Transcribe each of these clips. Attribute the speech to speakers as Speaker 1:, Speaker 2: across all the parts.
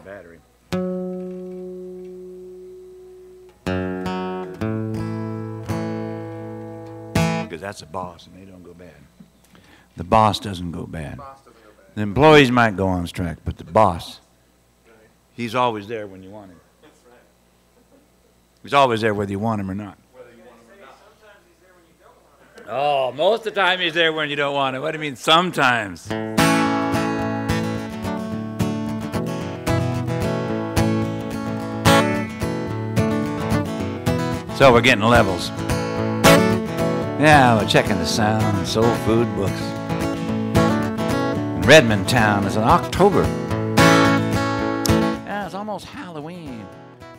Speaker 1: Battery. Because that's a boss and they don't go bad. The boss doesn't go bad. The employees might go on strike, but the boss, he's always there when you want him. He's always there whether you want him or not. Oh, most of the time he's there when you don't want him. What do you mean sometimes? So we're getting levels. Yeah, we're checking the sound, Soul Food Books. In Redmond town is in October. Yeah, it's almost Halloween.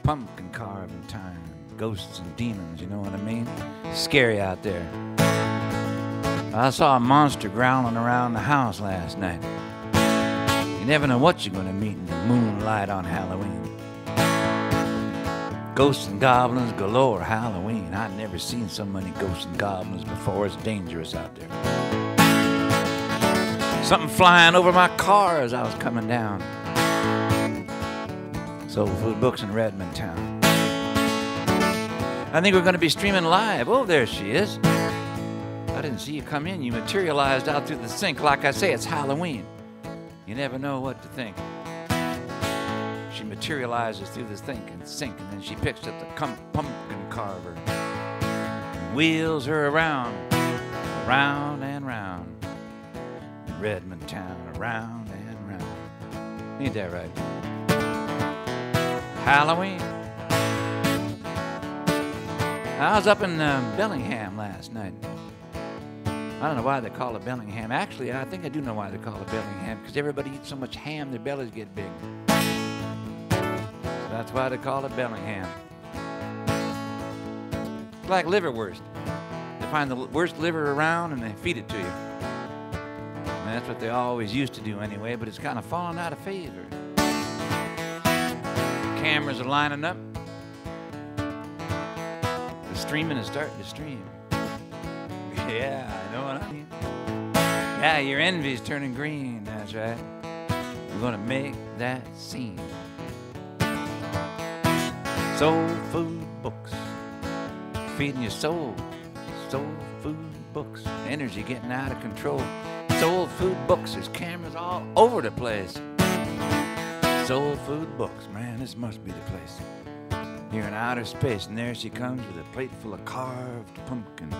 Speaker 1: Pumpkin carving time. Ghosts and demons, you know what I mean? Scary out there. I saw a monster growling around the house last night. You never know what you're going to meet in the moonlight on Halloween. Ghosts and goblins galore Halloween. I've never seen so many ghosts and goblins before. It's dangerous out there. Something flying over my car as I was coming down. SoulFood Books in Redmond town. I think we're going to be streaming live. Oh, there she is. I didn't see you come in. You materialized out through the sink. Like I say, it's Halloween. You never know what to think. She materializes through the sink, and then she picks up the pumpkin carver and wheels her around, round and round, Redmond town, around and round. Ain't that right? Halloween. I was up in Bellingham last night. I don't know why they call it Bellingham. Actually, I think I do know why they call it Bellingham, because everybody eats so much ham, their bellies get big. That's why they call it Bellingham. It's like liverwurst. They find the worst liver around and they feed it to you. And that's what they always used to do anyway, but it's kind of fallen out of favor. Cameras are lining up. The streaming is starting to stream. Yeah, I know what I mean. Yeah, your envy's turning green, that's right. We're gonna make that scene. Soul Food Books, feeding your soul. Soul Food Books, energy getting out of control. Soul Food Books, there's cameras all over the place. Soul Food Books, man, this must be the place. Here in outer space, and there she comes with a plate full of carved pumpkin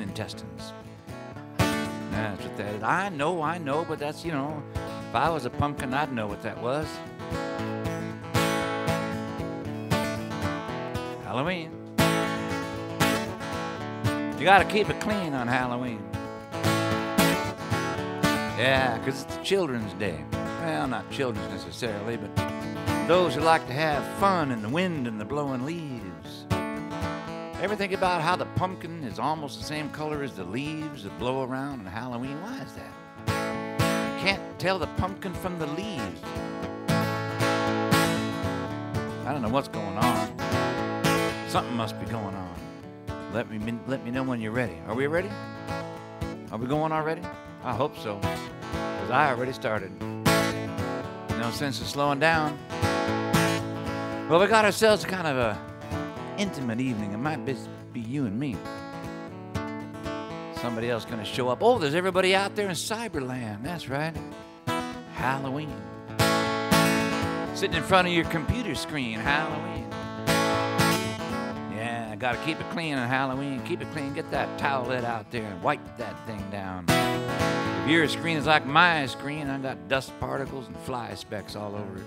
Speaker 1: intestines. That's what that is. I know, but that's, you know, if I was a pumpkin, I'd know what that was. Halloween. You gotta keep it clean on Halloween. Yeah, because it's Children's Day. Well, not children's necessarily, but those who like to have fun in the wind and the blowing leaves. Ever think about how the pumpkin is almost the same color as the leaves that blow around on Halloween? Why is that? You can't tell the pumpkin from the leaves. I don't know what's going on. Something must be going on. Let me know when you're ready. Are we ready? Are we going already? I hope so, because I already started. No sense in slowing down. Well, we got ourselves kind of a intimate evening. It might be you and me. Somebody else going to show up. Oh, there's everybody out there in Cyberland. That's right. Halloween. Sitting in front of your computer screen. Halloween. Yeah, got to keep it clean on Halloween. Keep it clean. Get that towelette out there and wipe that thing down. If your screen is like my screen, I've got dust particles and fly specks all over it.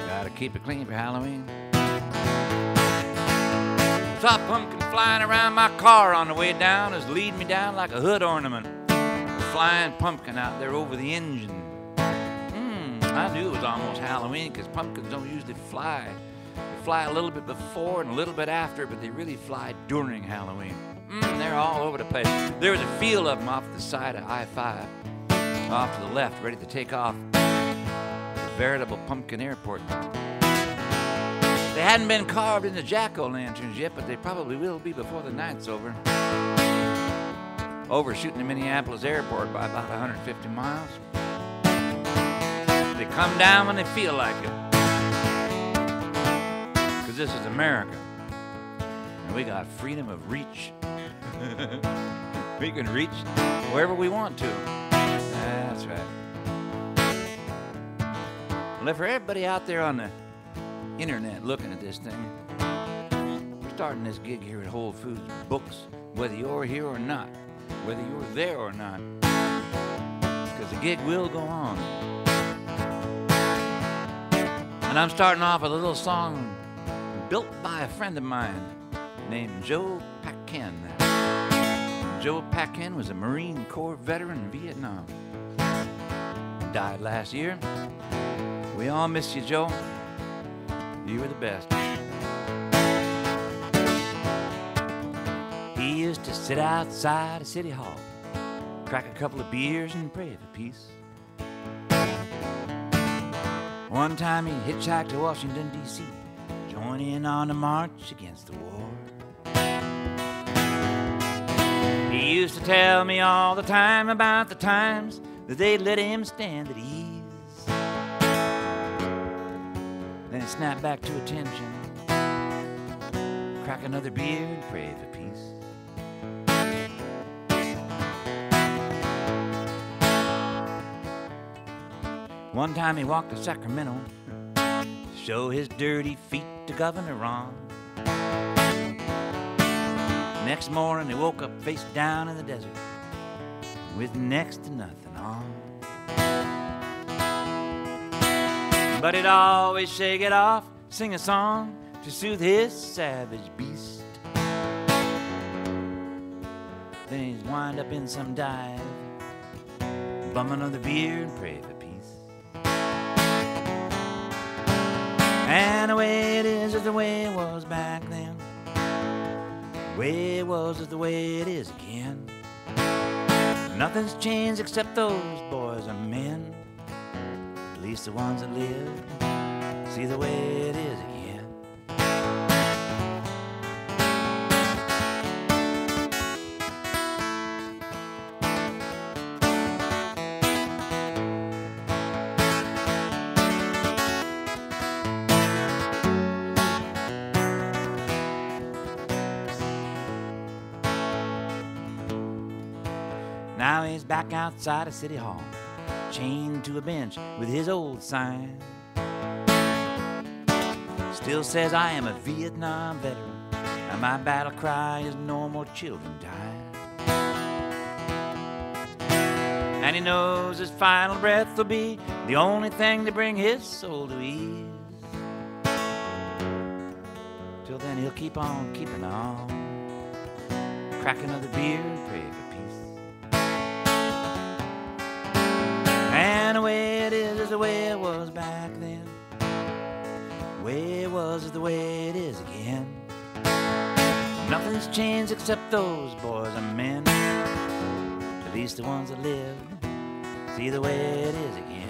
Speaker 1: Got to keep it clean for Halloween. Top pumpkin flying around my car on the way down is leading me down like a hood ornament. A flying pumpkin out there over the engine. I knew it was almost Halloween because pumpkins don't usually fly fly a little bit before and a little bit after, but they really fly during Halloween. They're all over the place. There was a field of them off the side of I-5, off to the left, ready to take off. A veritable pumpkin airport. They hadn't been carved into jack-o'-lanterns yet, but they probably will be before the night's over. Overshooting the Minneapolis airport by about 150 miles. They come down when they feel like it. Because this is America. And we got freedom of reach. We can reach wherever we want to. That's right. Well, for everybody out there on the internet looking at this thing, we're starting this gig here at Whole Foods Books, whether you're here or not, whether you're there or not, because the gig will go on. And I'm starting off with a little song built by a friend of mine named Joe Paquin. Joe Paquin was a Marine Corps veteran in Vietnam. Died last year. We all miss you, Joe. You were the best. He used to sit outside of City Hall, crack a couple of beers and pray for peace. One time he hitchhiked to Washington, D.C., join in on the march against the war. He used to tell me all the time about the times that they'd let him stand at ease. Then he snapped back to attention, crack another beer and pray for peace. One time he walked to Sacramento to show his dirty feet to Governor Ron. Next morning he woke up face down in the desert with next to nothing on. But he'd always shake it off, sing a song to soothe his savage beast. Then he'd wind up in some dive, bum another beer and pray for peace. And the way it is the way it was back then. The way it was is the way it is again. Nothing's changed except those boys are men. At least the ones that live see the way it is again. Now he's back outside of City Hall, chained to a bench with his old sign. Still says I am a Vietnam veteran, and my battle cry is no more children die. And he knows his final breath will be the only thing to bring his soul to ease. Till then he'll keep on keeping on, crack another beer and pray for peace. And the way it is the way it was back then. The way it was is the way it is again. Nothing's changed except those boys are men. At least the ones that live see the way it is again.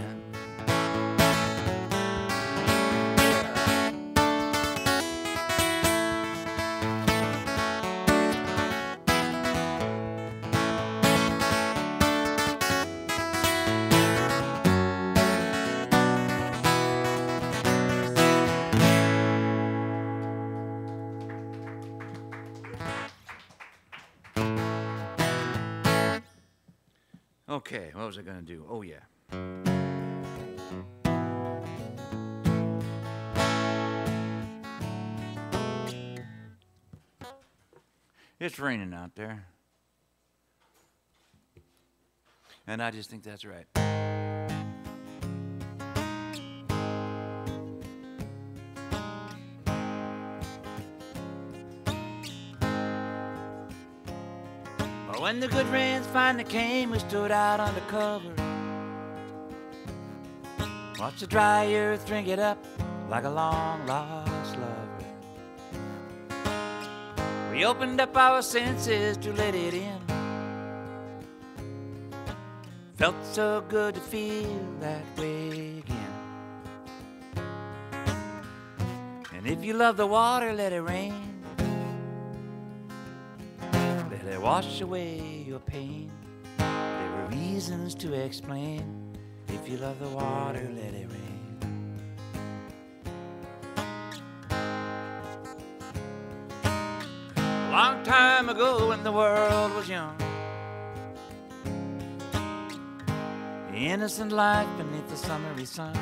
Speaker 1: Okay, what was I going to do? Oh, yeah. It's raining out there. And I just think that's right. When the good rains finally came, we stood out under cover. Watched the dry earth drink it up like a long lost lover. We opened up our senses to let it in. Felt so good to feel that way again. And if you love the water, let it rain. Let it wash away your pain. There were reasons to explain. If you love the water, let it rain. A long time ago when the world was young, the innocent life beneath the summery sun,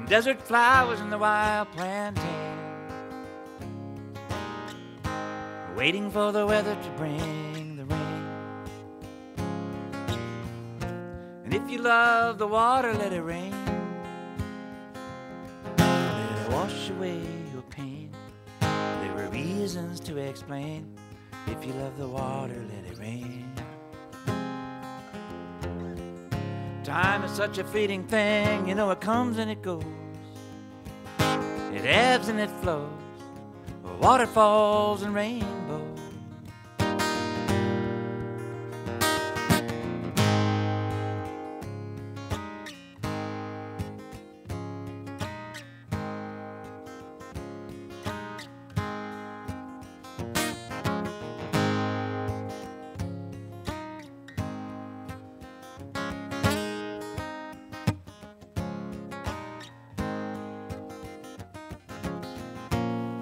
Speaker 1: desert flowers in the wild plantain, waiting for the weather to bring the rain. And if you love the water, let it rain. Let it wash away your pain. There were reasons to explain. If you love the water, let it rain. Time is such a fleeting thing, you know, it comes and it goes. It ebbs and it flows, waterfalls and rainbows.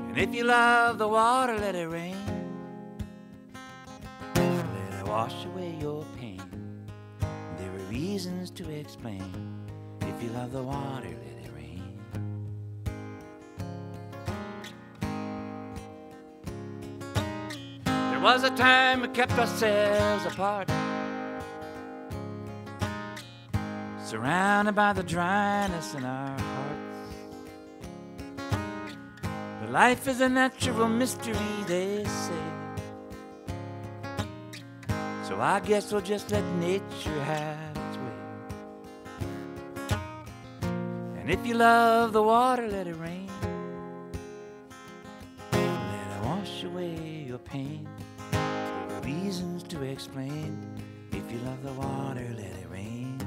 Speaker 1: And if you love the water, let it rain. Let it wash away your pain. There are reasons to explain. If you love the water, let it rain. There was a time we kept ourselves apart, surrounded by the dryness in our hearts. But life is a natural mystery, they say. So I guess we'll just let nature have its way. And if you love the water, let it rain. Let it wash away your pain. There are reasons to explain. If you love the water, let it rain.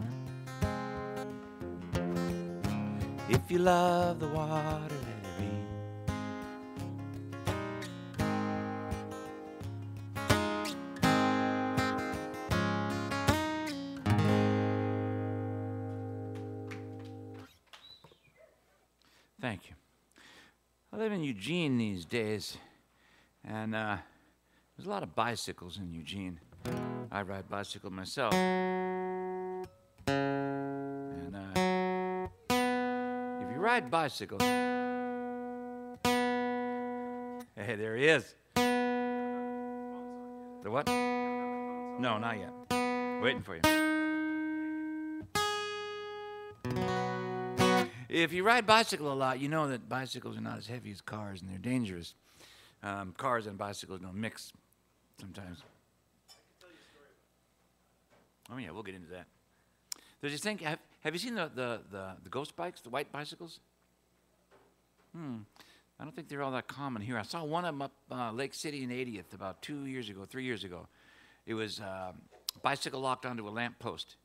Speaker 1: If you love the water, let it rain. Thank you. I live in Eugene these days, and there's a lot of bicycles in Eugene. I ride bicycle myself. And if you ride bicycles, hey, there he is. The what? No, not yet. Waiting for you. If you ride bicycle a lot, you know that bicycles are not as heavy as cars, and they're dangerous. Cars and bicycles don't mix sometimes. Oh yeah, we'll get into that. There's this thing. Have you seen the ghost bikes, the white bicycles? I don't think they're all that common here. I saw one of them up Lake City in 80th about 3 years ago. It was a bicycle locked onto a lamp post.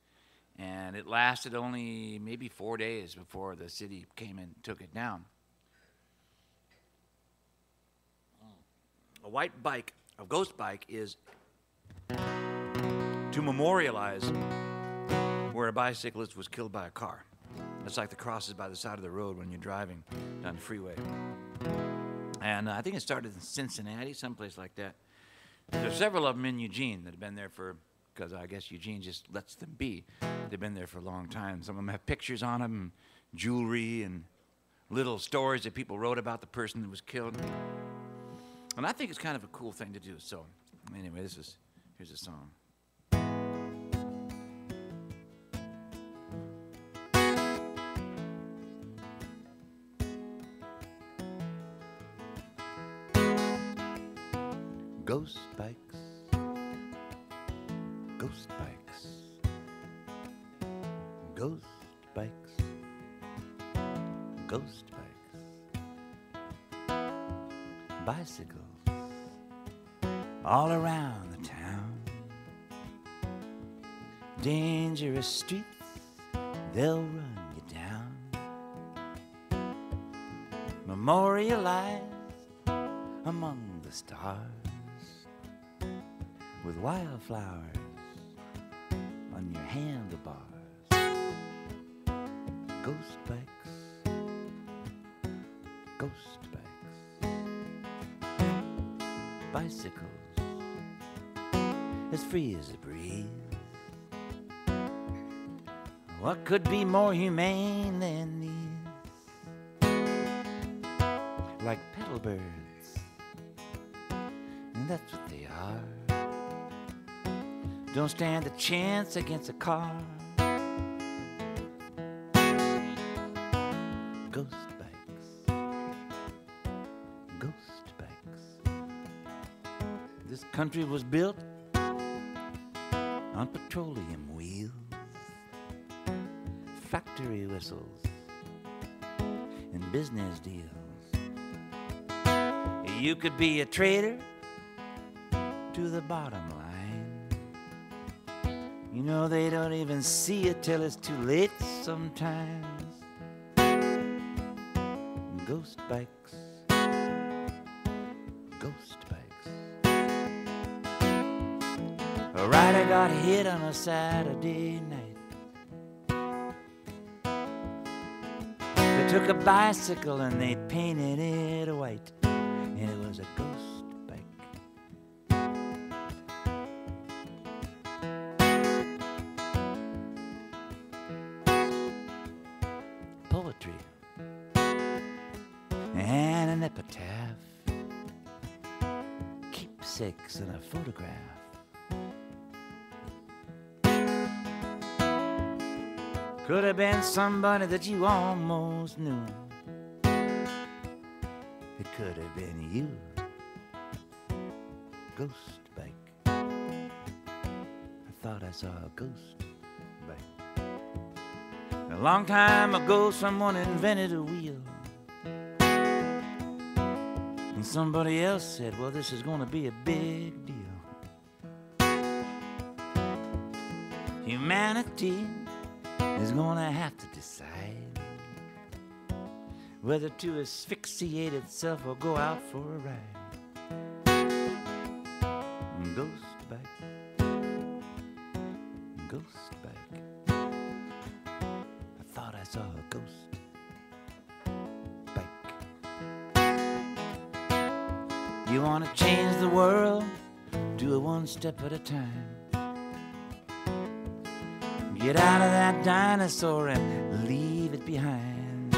Speaker 1: And it lasted only maybe 4 days before the city came and took it down. A white bike, a ghost bike, is to memorialize where a bicyclist was killed by a car. It's like the crosses by the side of the road when you're driving down the freeway. And I think it started in Cincinnati, someplace like that. There's several of them in Eugene that have been there for, because I guess Eugene just lets them be. They've been there for a long time. Some of them have pictures on them, and jewelry, and little stories that people wrote about the person that was killed. And I think it's kind of a cool thing to do. So anyway, here's a song. Ghost bikes, ghost bikes, ghost bikes, ghost bikes. bicycles all around the town. Dangerous streets, they'll run you down. Memorialized among the stars, with wildflowers on your handlebars. Ghost bikes, ghost bikes, bicycles as free as a breeze. What could be more humane than these? Like pedal birds, and that's what they are. Don't stand a chance against a car. Ghost bikes, ghost bikes. This country was built on petroleum wheels, factory whistles, and business deals. You could be a traitor to the bottom line. You know they don't even see it till it's too late sometimes. Ghost bikes, ghost bikes. A rider got hit on a Saturday night. They took a bicycle and they painted it white, and it was a ghost bike. Poetry and an epitaph, keepsakes and a photograph. Could have been somebody that you almost knew. It could have been you. Ghost bike. I thought I saw a ghost bike. A long time ago someone invented a wheel. And somebody else said, well, this is going to be a big deal. Humanity is going to have to decide whether to asphyxiate itself or go out for a ride. Ghost bike, ghost bike. I thought I saw a ghost bike. You want to change the world? Do it one step at a time. Get out of that dinosaur and leave it behind.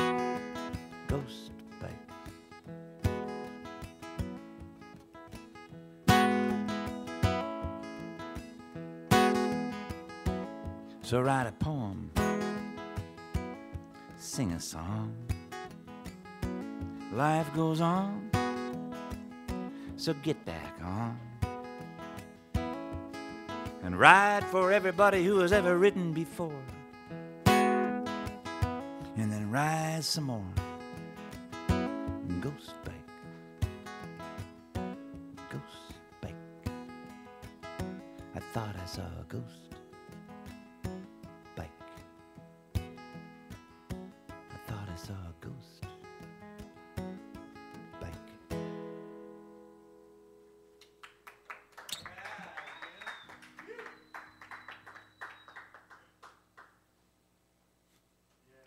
Speaker 1: Ghost bike. So write a poem, sing a song. Life goes on, so get back on. And ride for everybody who has ever ridden before. And then ride some more. Ghost bike, ghost bike. I thought I saw a ghost bike. I thought I saw a ghost bike.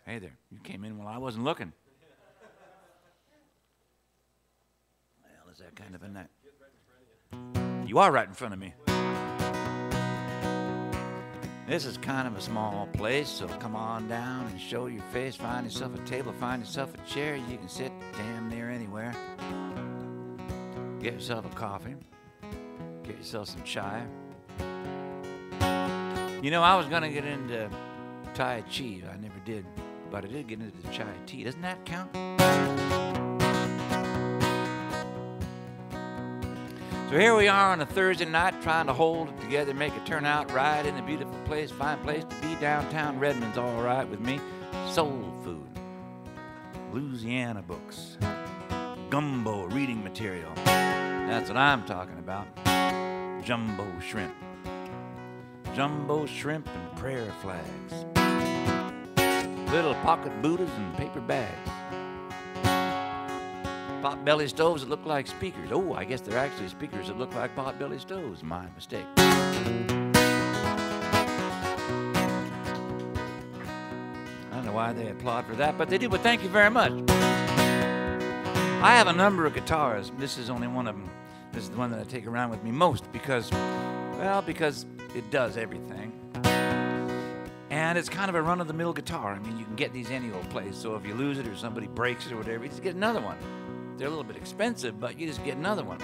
Speaker 1: Hey there, you came in while I wasn't looking. Well, is that kind of a night? You are right in front of me. This is kind of a small place, so come on down and show your face. Find yourself a table, find yourself a chair. You can sit damn near anywhere. Get yourself a coffee. Get yourself some chai. You know, I was going to get into Tai Chi. I never did. But I did get into the chai tea. Doesn't that count? So here we are on a Thursday night trying to hold it together, make it turn out right in a beautiful place, fine place to be downtown. Redmond's all right with me. Soul Food. Louisiana books. gumbo reading material. That's what I'm talking about. Jumbo shrimp. Jumbo shrimp and prayer flags. Little pocket Buddhas and paper bags. Pot-belly stoves that look like speakers. Oh, I guess they're actually speakers that look like pot-belly stoves. My mistake. I don't know why they applaud for that, but they do. But thank you very much. I have a number of guitars. This is only one of them. This is the one that I take around with me most because, well, because it does everything. And it's kind of a run-of-the-mill guitar. I mean, you can get these any old place. So if you lose it or somebody breaks it or whatever, you just get another one. They're a little bit expensive, but you just get another one.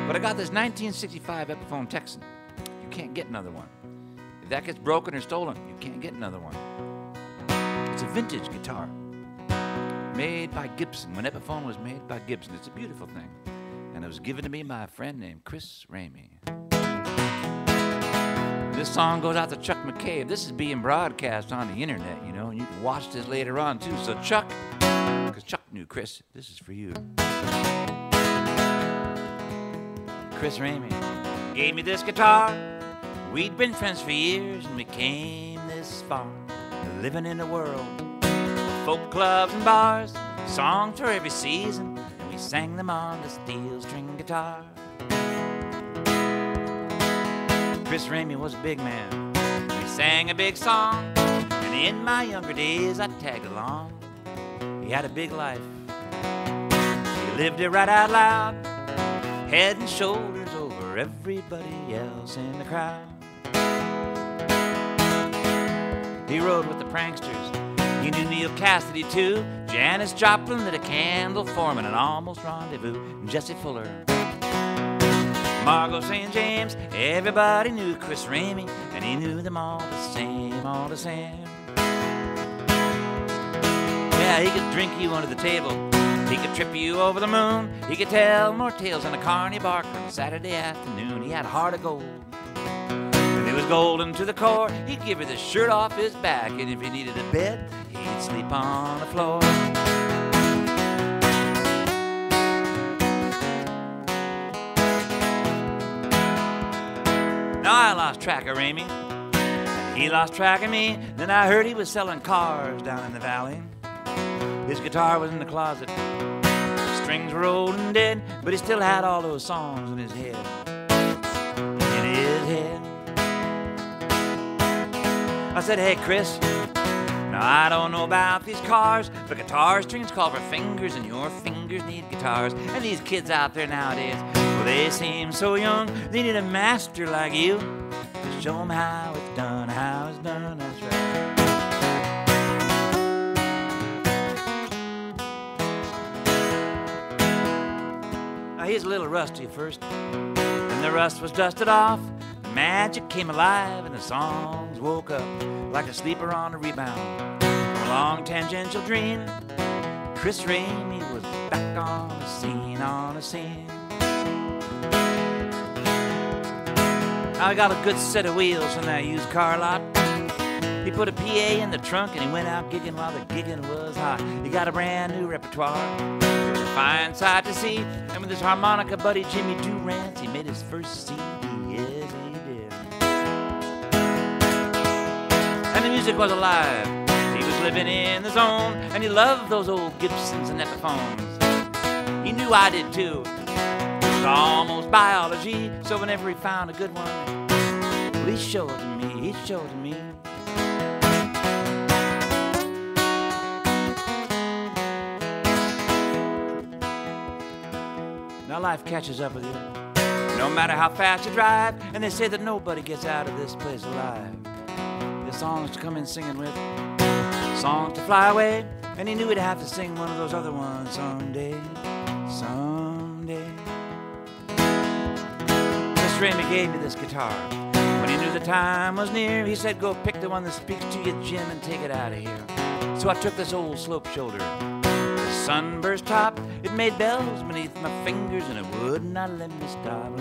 Speaker 1: But I got this 1965 Epiphone Texan. You can't get another one. If that gets broken or stolen, you can't get another one. It's a vintage guitar. Made by Gibson. When Epiphone was made by Gibson. It's a beautiful thing. And it was given to me by a friend named Chris Rainey. This song goes out to Chuck McCabe. This is being broadcast on the internet, you know, and you can watch this later on too. So Chuck, because Chuck knew Chris, this is for you. Chris Rainey gave me this guitar. We'd been friends for years and we came this far. Living in a world of folk clubs and bars, songs for every season, and we sang them on the steel string guitar. Chris Rainey was a big man. He sang a big song, and in my younger days I tagged along. He had a big life. He lived it right out loud, head and shoulders over everybody else in the crowd. He rode with the pranksters. He knew Neil Cassidy too. Janis Joplin lit a candle for him in an almost rendezvous. And Jesse Fuller, Margot St. James, everybody knew Chris Rainey, and he knew them all the same, all the same. Yeah, he could drink you under the table. He could trip you over the moon. He could tell more tales than a Carney Barker on a Saturday afternoon. He had a heart of gold. And it was golden to the core. He'd give you the shirt off his back, and if he needed a bed, he'd sleep on the floor. Now I lost track of Rainey, and he lost track of me. Then I heard he was selling cars down in the valley. His guitar was in the closet. The strings were old and dead, but he still had all those songs in his head. In his head. I said, hey, Chris, now I don't know about these cars, but guitar strings call for fingers, and your fingers need guitars. And these kids out there nowadays, well, they seem so young, they need a master like you to show them how it's done, that's right. Now he's a little rusty at first, and the rust was dusted off. The magic came alive, and the songs woke up like a sleeper on a rebound from a long tangential dream. Chris Rainey was back on the scene, Now he got a good set of wheels from that used car lot. He put a PA in the trunk and he went out gigging while the gigging was hot. He got a brand new repertoire, it was a fine sight to see. And with his harmonica buddy Jimmy Durant, he made his first CD, yes he did. And the music was alive, he was living in the zone, and he loved those old Gibsons and Epiphones. He knew I did too. It was almost biology, so whenever he found a good one, well, he showed it to me, Now life catches up with you, no matter how fast you drive, and they say that nobody gets out of this place alive. There's songs to come in singing with, songs to fly away, and he knew he'd have to sing one of those other ones someday. Chris Rainey gave me this guitar. When he knew the time was near, he said, go pick the one that speaks to you, Jim, and take it out of here. So I took this old slope shoulder, the sunburst top, it made bells beneath my fingers, and it would not let me stop.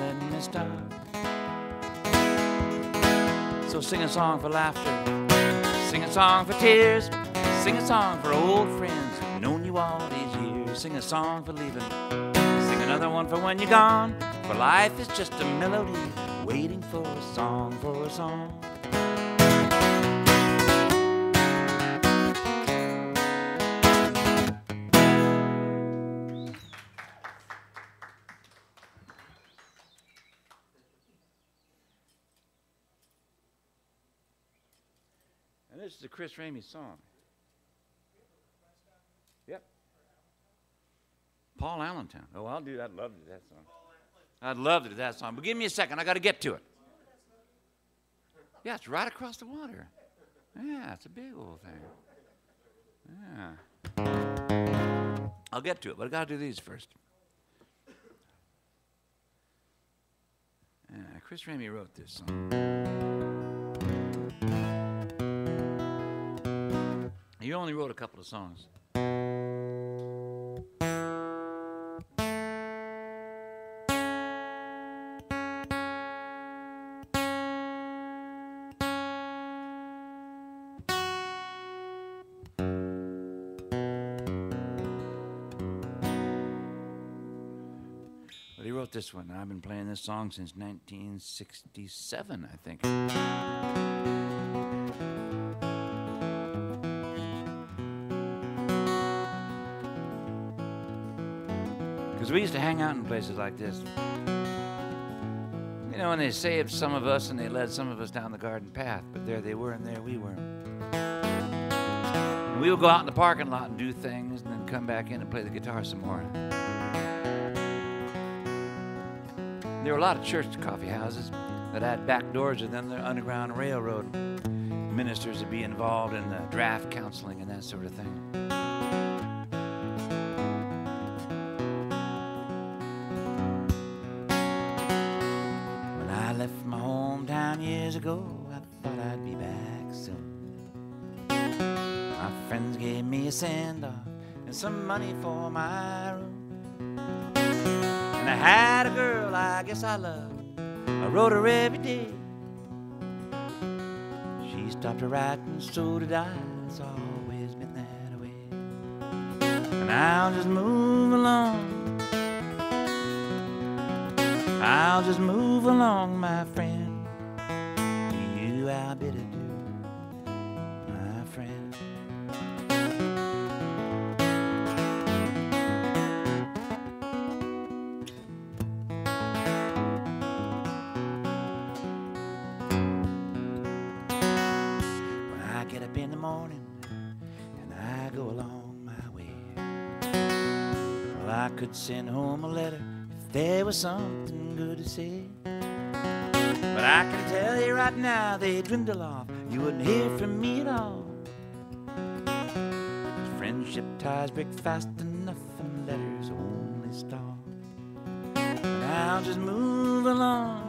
Speaker 1: So sing a song for laughter, sing a song for tears, sing a song for old friends who've known you all these years. sing a song for leaving. Sing another one for when you're gone. For life is just a melody, waiting for a song, for a song. And this is a Chris Rainey song. Yep. Paul Allentown. Oh, I'd love to do that song. I'd love to do that song, but give me a second. I got to get to it. Yeah, it's right across the water. Yeah, it's a big old thing. Yeah. I'll get to it, but I got to do these first. Yeah, Chris Rainey wrote this song. He only wrote a couple of songs. But he wrote this one. I've been playing this song since 1967, I think. Because we used to hang out in places like this. You know, and they saved some of us and they led some of us down the garden path, but there they were and there we were. And we would go out in the parking lot and do things and then come back in and play the guitar some more. There were a lot of church coffee houses that had back doors, and then the Underground Railroad ministers would be involved in the draft counseling and that sort of thing. When I left my hometown years ago, I thought I'd be back soon. My friends gave me a send-off and some money for my room. I had a girl I guess I loved. I wrote her every day. She stopped her writing, so did I. It's always been that way. And I'll just move along. I'll just move along, my friend. To you I'll bid adieu, my friend. In the morning and I go along my way. Well, I could send home a letter if there was something good to say, but I can tell you right now they dwindle off. You wouldn't hear from me at all. Friendship ties break fast enough and letters only stall. And I'll just move along.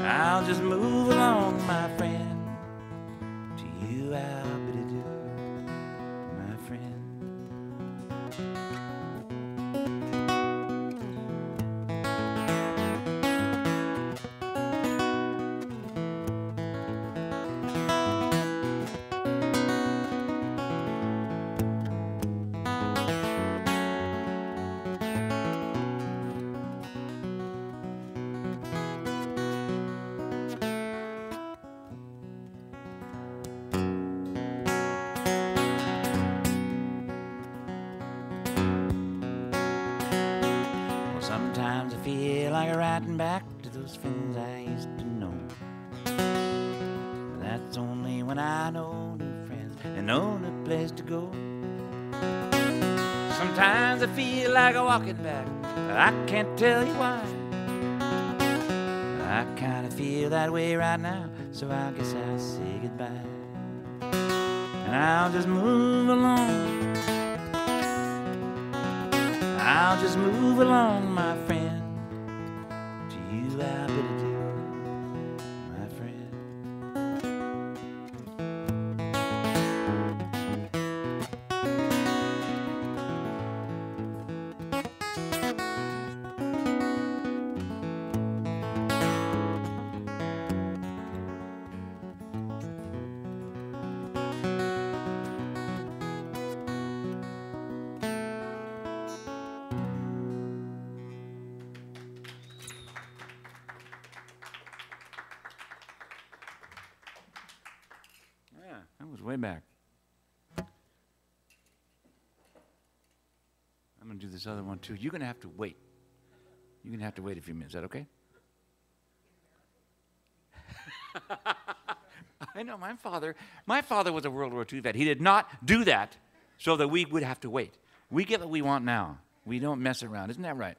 Speaker 1: I'll just move along, my friend. I'll bid adieu, my friend. Sometimes I feel like riding back to those friends I used to know. But that's only when I know new friends and know no place to go. Sometimes I feel like walking back, but I can't tell you why. I kind of feel that way right now, so I guess I'll say goodbye. And I'll just move along. I'll just move along, my friend. To you I'll bid adieu, my friend. way back. I'm going to do this other one, too. You're going to have to wait. You're going to have to wait a few minutes. Is that okay? I know, my father was a World War II vet. He did not do that so that we would have to wait. We get what we want now. We don't mess around. Isn't that right?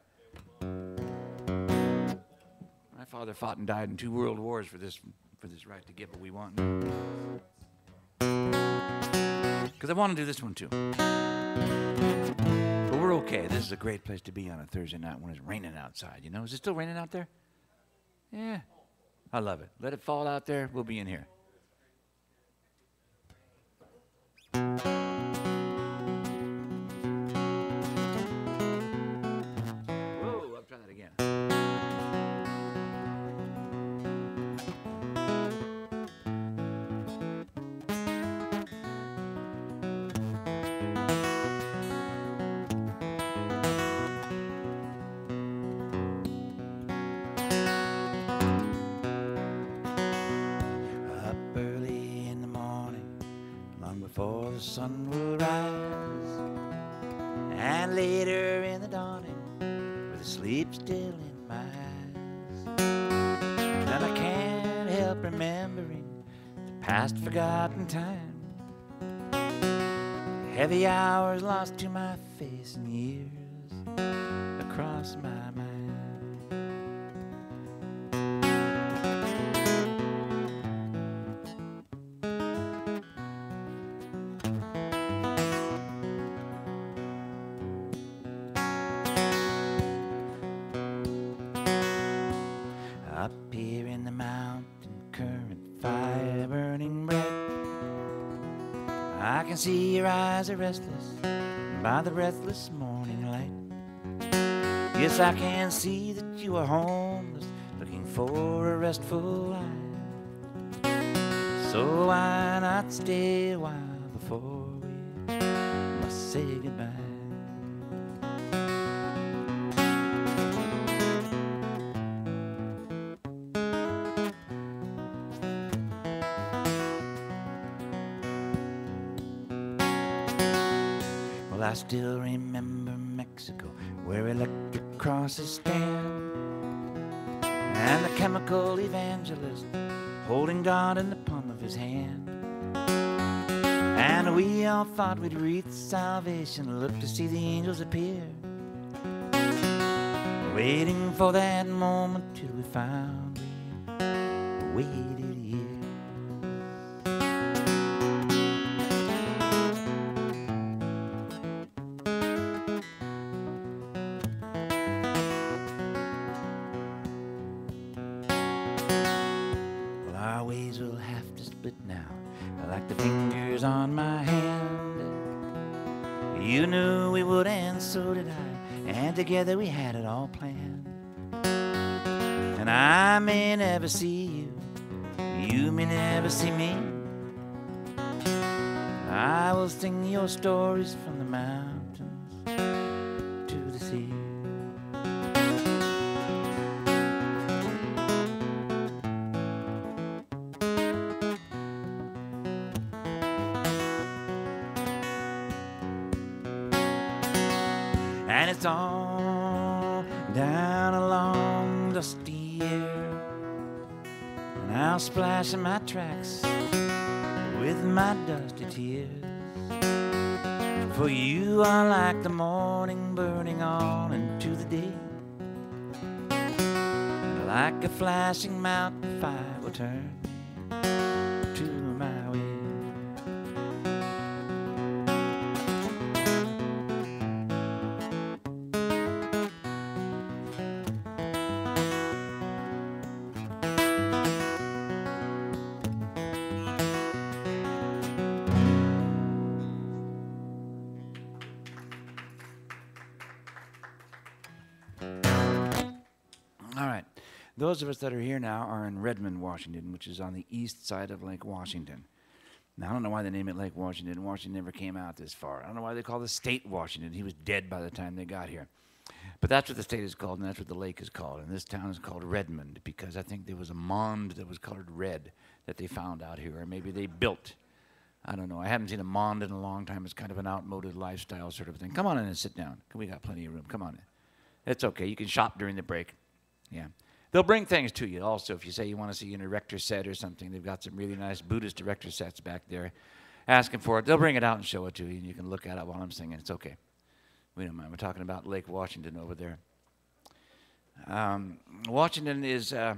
Speaker 1: My father fought and died in 2 world wars for this right to get what we want now. Because I want to do this one, too. But we're okay. This is a great place to be on a Thursday night when it's raining outside. You know, is it still raining out there? Yeah. I love it. Let it fall out there. We'll be in here. Whoa, I'll try that again. Before the sun will rise, and later in the dawning, with the sleep still in my eyes, and I can't help remembering the past forgotten time, heavy hours lost to my face and years across my mind. Up here in the mountain current, fire burning bright, I can see your eyes are restless by the breathless morning light. Yes, I can see that you are homeless, looking for a restful life. So why not stay a while before we must say goodbye? I still remember Mexico, where electric crosses stand, and the chemical evangelist holding God in the palm of his hand. And we all thought we'd reach salvation, looked to see the angels appear, waiting for that moment till we found we waited years. Our ways will have to split now, like the fingers on my hand. You knew we would, and so did I, and together we had it all planned. And I may never see you, you may never see me. I will sing your stories from the mountains to the sea. And it's all down a long dusty year, and I'll splash in my tracks with my dusty tears. For you are like the morning burning on into the day, and like a flashing mountain fire will turn to my way. All right. Those of us that are here now are in Redmond, Washington, which is on the east side of Lake Washington. Now, I don't know why they name it Lake Washington. Washington never came out this far. I don't know why they call the state Washington. He was dead by the time they got here. But that's what the state is called, and that's what the lake is called. And this town is called Redmond because I think there was a mound that was colored red that they found out here, or maybe they built I don't know. I haven't seen a Mond in a long time. It's kind of an outmoded lifestyle sort of thing. Come on in and sit down. We got plenty of room. Come on in. It's okay. You can shop during the break. Yeah. They'll bring things to you also if you say you want to see an erector set or something. They've got some really nice Buddhist erector sets back there. Asking for it. They'll bring it out and show it to you, and you can look at it while I'm singing. It's okay. We don't mind. We're talking about Lake Washington over there. Washington is a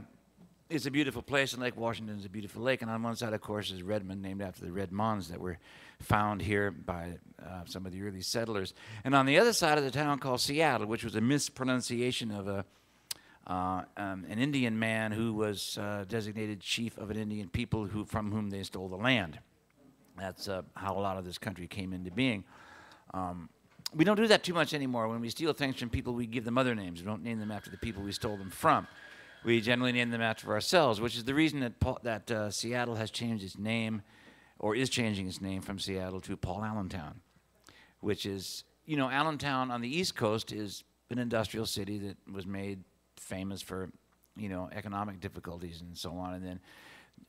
Speaker 1: beautiful place, and Lake Washington is a beautiful lake. And on one side, of course, is Redmond, named after the Redmonds that were found here by some of the early settlers. And on the other side of the town called Seattle, which was a mispronunciation of an Indian man who was designated chief of an Indian people from whom they stole the land. That's how a lot of this country came into being. We don't do that too much anymore. When we steal things from people, we give them other names. We don't name them after the people we stole them from. We generally name them after ourselves, which is the reason that Seattle has changed its name, or is changing its name from Seattle to Paul Allentown, which is, you know, Allentown on the East Coast is an industrial city that was made famous for, you know, economic difficulties and so on. And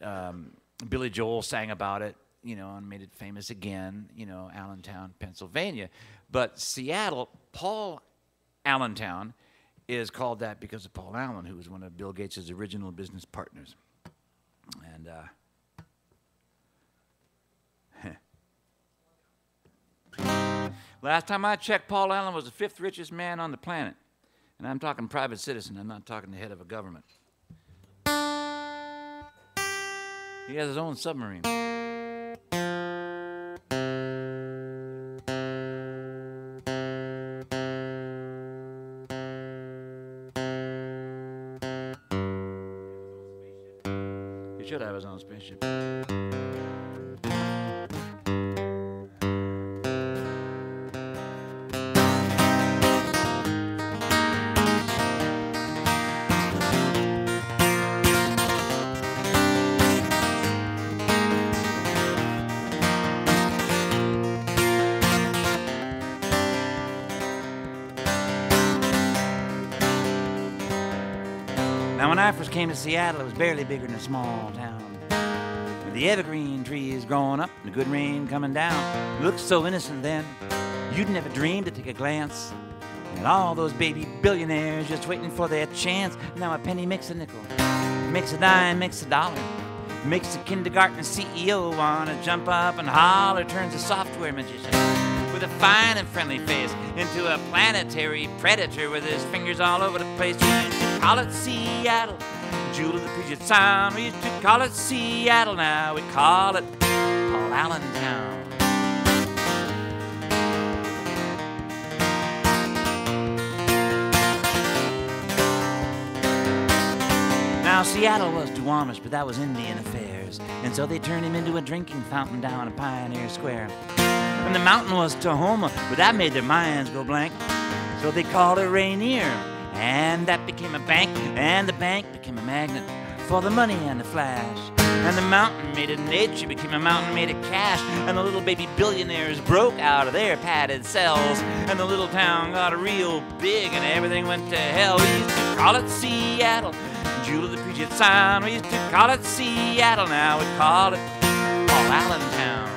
Speaker 1: then Billy Joel sang about it, you know, and made it famous again, you know, Allentown, Pennsylvania. But Seattle, Paul Allentown, is called that because of Paul Allen, who was one of Bill Gates' original business partners. And last time I checked, Paul Allen was the 5th richest man on the planet. And I'm talking private citizen. I'm not talking the head of a government. He has his own submarine. He should have his own spaceship. Now, when I first came to Seattle, it was barely bigger than a small town. With the evergreen trees growing up and the good rain coming down, it looked so innocent then, you'd never dreamed to take a glance. And all those baby billionaires just waiting for their chance. Now a penny makes a nickel, makes a dime, makes a dollar, makes a kindergarten CEO wanna jump up and holler, turns a software magician with a fine and friendly face into a planetary predator with his fingers all over the place. We used to call it Seattle, jewel of the Puget Sound. We used to call it Seattle, now we call it Paul Allentown. Now Seattle was Duwamish, but that was Indian affairs, and so they turned him into a drinking fountain down in Pioneer Square. And the mountain was Tahoma, but that made their minds go blank. So they called it Rainier, and that became a bank, and the bank became a magnet for the money and the flash. And the mountain made of nature became a mountain made of cash, and the little baby billionaires broke out of their padded cells, and the little town got real big, and everything went to hell. We used to call it Seattle, jewel of the Puget Sound. We used to call it Seattle, now we call it Paul Allentown.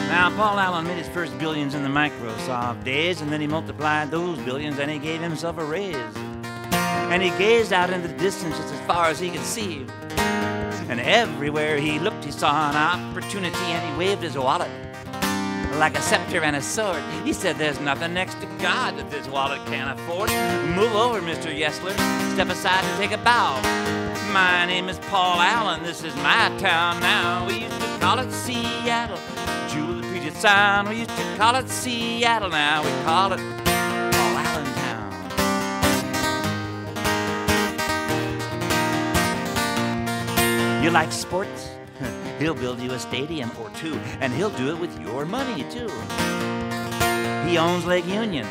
Speaker 1: Now, Paul Allen made his first billions in the Microsoft days, and then he multiplied those billions and he gave himself a raise. And he gazed out into the distance just as far as he could see. And everywhere he looked, he saw an opportunity, and he waved his wallet like a scepter and a sword. He said, there's nothing next to God that this wallet can't afford. Move over, Mr. Yesler. Step aside and take a bow. My name is Paul Allen. This is my town now. We used to call it Seattle, jewel of the Puget Sound. We used to call it Seattle, now we call it Paul Allentown. You like sports? He'll build you a stadium or two, and he'll do it with your money too. He owns Lake Union.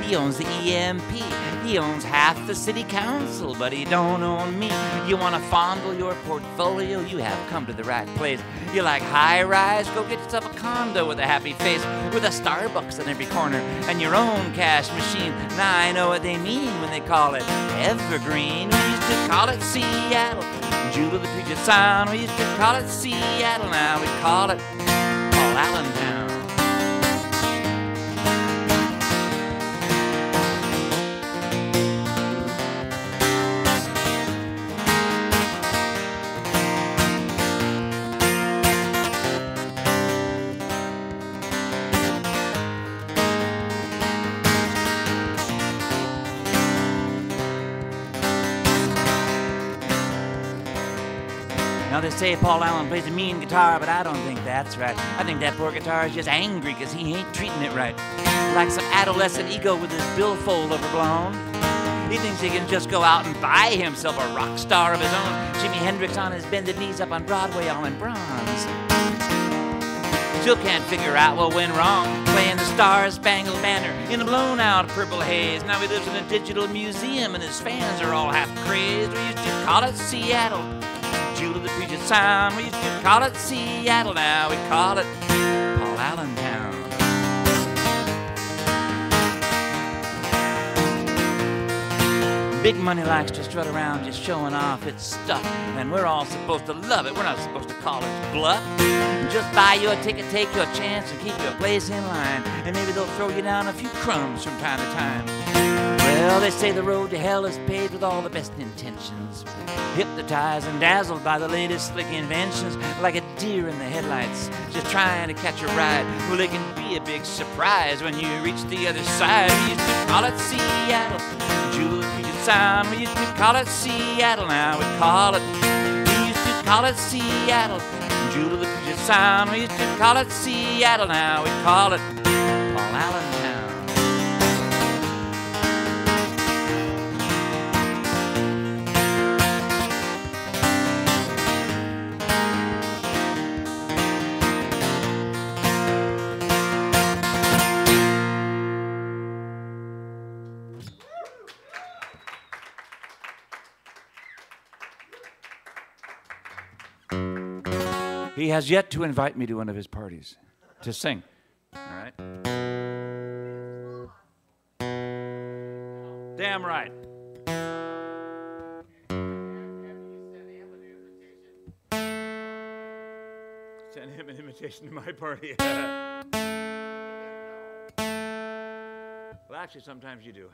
Speaker 1: He owns the EMP. He owns half the city council, but he don't own me. You want to fondle your portfolio? You have come to the right place. You like high rise? Go get yourself a condo with a happy face, with a Starbucks in every corner and your own cash machine. Now I know what they mean when they call it evergreen. We used to call it Seattle, Jewel of the Puget Sound. We used to call it Seattle, now we call it Paul Allen Town. Now they say Paul Allen plays a mean guitar, but I don't think that's right. I think that poor guitar is just angry because he ain't treating it right. Like some adolescent ego with his billfold overblown. He thinks he can just go out and buy himself a rock star of his own. Jimi Hendrix on his bended knees up on Broadway all in bronze. Still can't figure out what went wrong, playing the Star-Spangled Banner in a blown-out purple haze. Now he lives in a digital museum and his fans are all half crazed. We used to call it Seattle, Jewel of the Puget Sound. We used to call it Seattle, now we call it Paul Allen Town. Big money likes to strut around just showing off its stuff, and we're all supposed to love it. We're not supposed to call it bluff. Just buy your ticket, take your chance, and keep your place in line, and maybe they'll throw you down a few crumbs from time to time. Well, they say the road to hell is paved with all the best intentions, hypnotized and dazzled by the latest slick inventions, like a deer in the headlights, just trying to catch a ride. Well, it can be a big surprise when you reach the other side. We used to call it Seattle, Jewel of the Puget Sound. We used to call it Seattle, now we call it. We used to call it Seattle, Jewel of the Puget Sound. We used to call it Seattle, now we call it Paul Allen Town. He has yet to invite me to one of his parties to sing. All right? Damn right. Send him an invitation to my party. Well, actually, sometimes you do.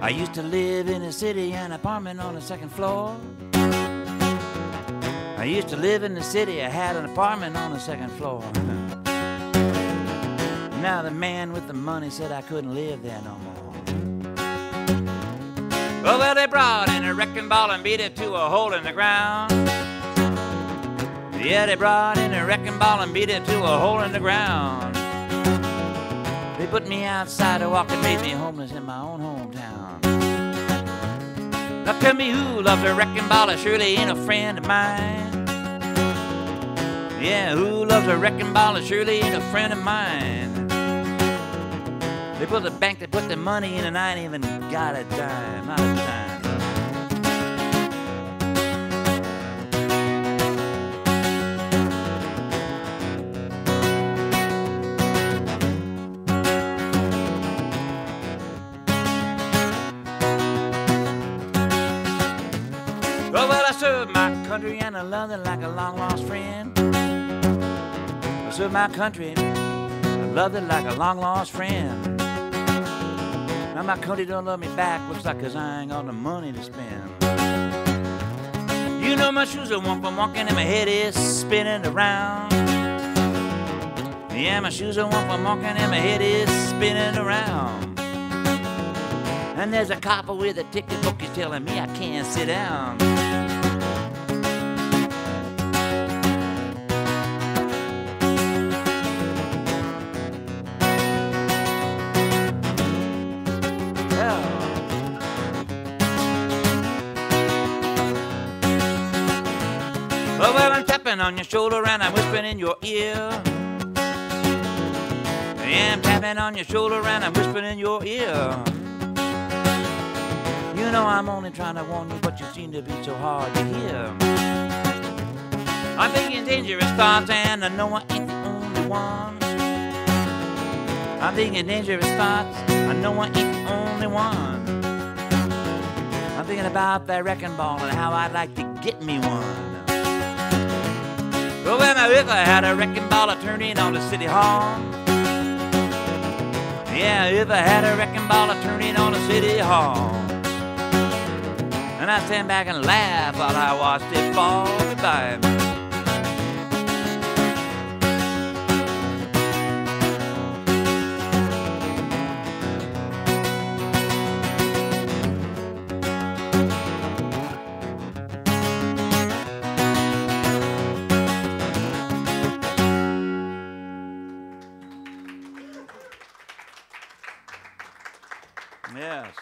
Speaker 1: I used to live in a city, an apartment on the second floor. I used to live in the city, I had an apartment on the second floor. Now the man with the money said I couldn't live there no more. Oh, well, they brought in a wrecking ball and beat it to a hole in the ground. Yeah, they brought in a wrecking ball and beat it to a hole in the ground. They put me outside to walk and made me homeless in my own hometown. Now tell me who loves a wrecking ball, it surely ain't a friend of mine. Yeah, who loves a wrecking ball, it surely ain't a friend of mine. They put the bank, they put the money in and I ain't even got a dime, not a dime. I serve my country and I love it like a long-lost friend. I serve my country, I love it like a long-lost friend. Now my country don't love me back, looks like 'cause I ain't got the money to spend. You know my shoes are one from walking and my head is spinning around. Yeah, my shoes are one from walking and my head is spinning around. And there's a copper with a ticket book, he's telling me I can't sit down. Oh, well, I'm tapping on your shoulder and I'm whispering in your ear. Yeah, I'm tapping on your shoulder and I'm whispering in your ear. You know I'm only trying to warn you, but you seem to be so hard to hear. I'm thinking dangerous thoughts and I know I ain't the only one. I'm thinking dangerous thoughts, I know I ain't the only one. I'm thinking about that wrecking ball and how I'd like to get me one. Well, if I had a wrecking ball, I'd turn it on to City Hall. Yeah, if I had a wrecking ball, I'd turn it on to City Hall. And I'd stand back and laugh while I watched it fall goodbye. Yes.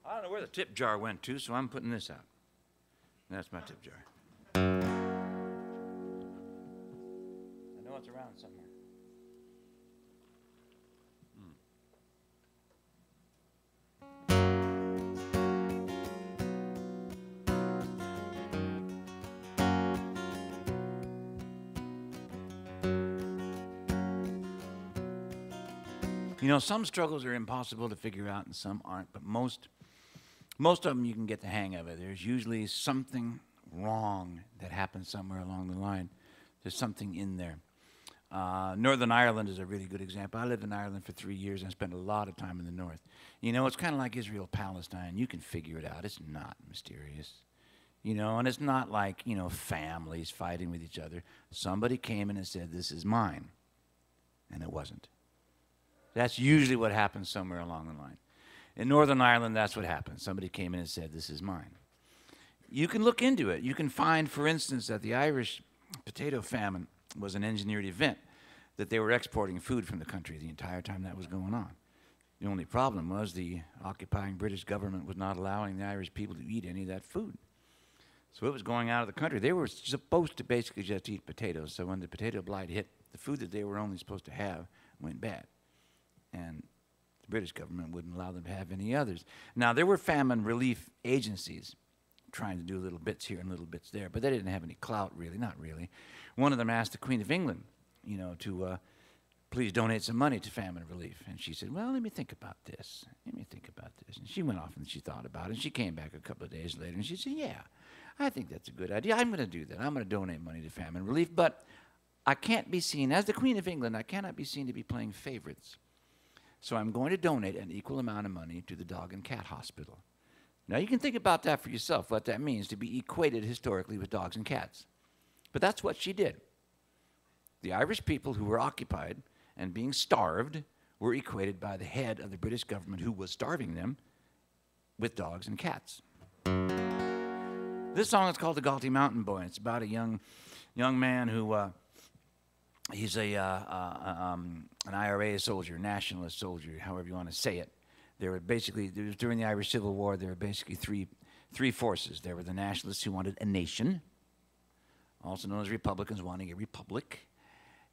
Speaker 1: I don't know where the tip jar went to, so I'm putting this out. That's my tip jar. I know it's around somewhere. You know, some struggles are impossible to figure out and some aren't, but most of them you can get the hang of it. There's usually something wrong that happens somewhere along the line. There's something in there. Northern Ireland is a really good example. I lived in Ireland for 3 years and spent a lot of time in the north. You know, it's kind of like Israel-Palestine. You can figure it out. It's not mysterious. You know, and it's not like, you know, families fighting with each other. Somebody came in and said, this is mine. And it wasn't. That's usually what happens somewhere along the line. In Northern Ireland, that's what happened. Somebody came in and said, this is mine. You can look into it. You can find, for instance, that the Irish potato famine was an engineered event, that they were exporting food from the country the entire time that was going on. The only problem was the occupying British government was not allowing the Irish people to eat any of that food. So it was going out of the country. They were supposed to basically just eat potatoes. So when the potato blight hit, the food that they were only supposed to have went bad. And the British government wouldn't allow them to have any others. Now, there were famine relief agencies trying to do little bits here and little bits there, but they didn't have any clout, really, not really. One of them asked the Queen of England, you know, to please donate some money to famine relief. And she said, well, let me think about this. Let me think about this. And she went off and she thought about it. And she came back a couple of days later and she said, yeah, I think that's a good idea. I'm going to do that. I'm going to donate money to famine relief. But I can't be seen, as the Queen of England, I cannot be seen to be playing favorites. So I'm going to donate an equal amount of money to the dog and cat hospital. Now, you can think about that for yourself, what that means to be equated historically with dogs and cats. But that's what she did. The Irish people who were occupied and being starved were equated by the head of the British government who was starving them with dogs and cats. This song is called The Galtee Mountain Boy. It's about a young man who, he's an IRA soldier, nationalist soldier, however you want to say it. There were basically, during the Irish Civil War, there were basically three forces. There were the nationalists who wanted a nation, also known as Republicans wanting a republic.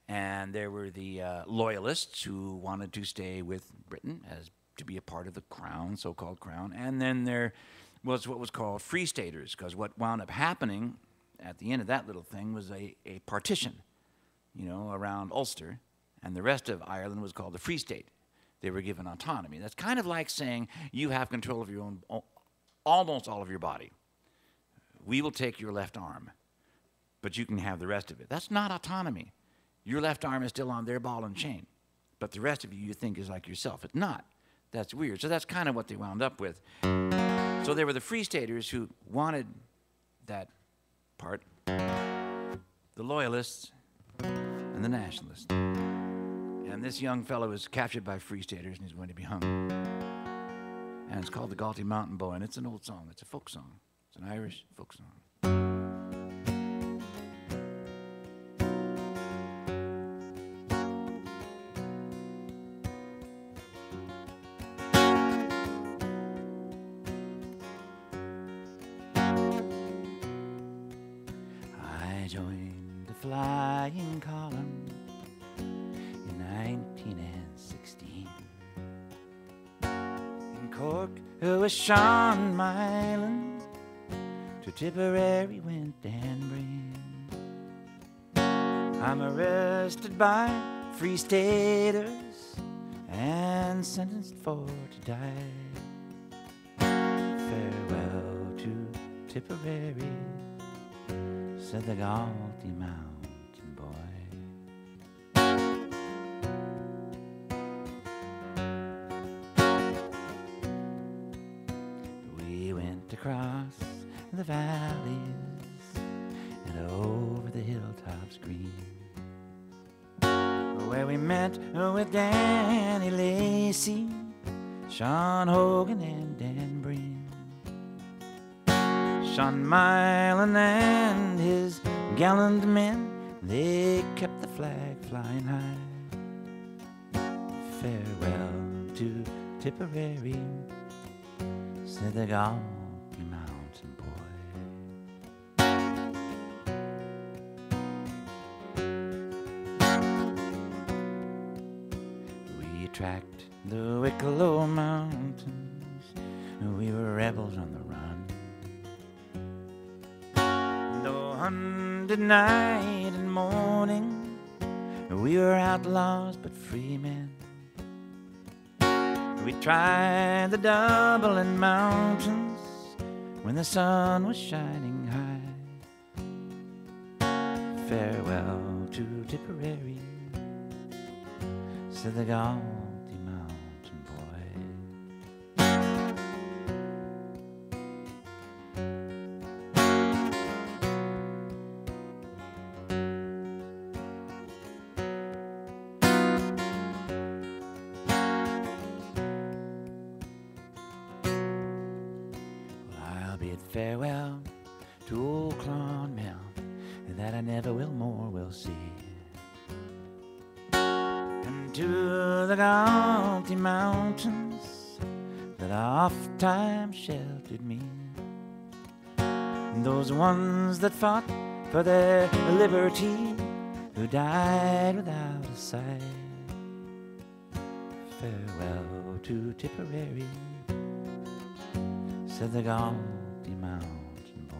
Speaker 1: And there were the loyalists who wanted to stay with Britain as to be a part of the crown, so-called crown. And then there was what was called free staters, because what wound up happening at the end of that little thing was a partition, you know, around Ulster. and the rest of Ireland was called the Free State. They were given autonomy. That's kind of like saying you have control of your own, almost all of your body. We will take your left arm, but you can have the rest of it. That's not autonomy. Your left arm is still on their ball and chain, but the rest of you think is like yourself. It's not. That's weird. So that's kind of what they wound up with. So there were the Free Staters who wanted that part, the Loyalists and the Nationalists. And this young fellow was captured by Free Staters and he's going to be hung. And it's called the Galtee Mountain Boy, and it's an old song. It's a folk song. It's an Irish folk song. I joined the flying column in 1916. In Cork, was Sean Mylan. To Tipperary went Dan Breen. I'm arrested by Free Staters and sentenced for to die. Farewell to Tipperary, said the Galtee Mountain Boy. We went across the valleys and over the hilltops green, where we met with Danny Lacey, Sean Hogan and Dan Breen. Sean Mylan and his gallant men, they kept the flag flying high. Farewell to Tipperary, said the Galtee Mountain Boy. We tracked the Wicklow Mountains, we were rebels on the run. Though hunted night and morning, we were outlaws but free men. We tried the Dublin Mountains when the sun was shining high. Farewell to Tipperary, said the Galtee Mountain Boy. Farewell to old Clonmel, that I never will more will see, and to the Galtee Mountains that oft times sheltered me, and those ones that fought for their liberty, who died without a sigh. Farewell to Tipperary, said the Galtee Mountain Boy.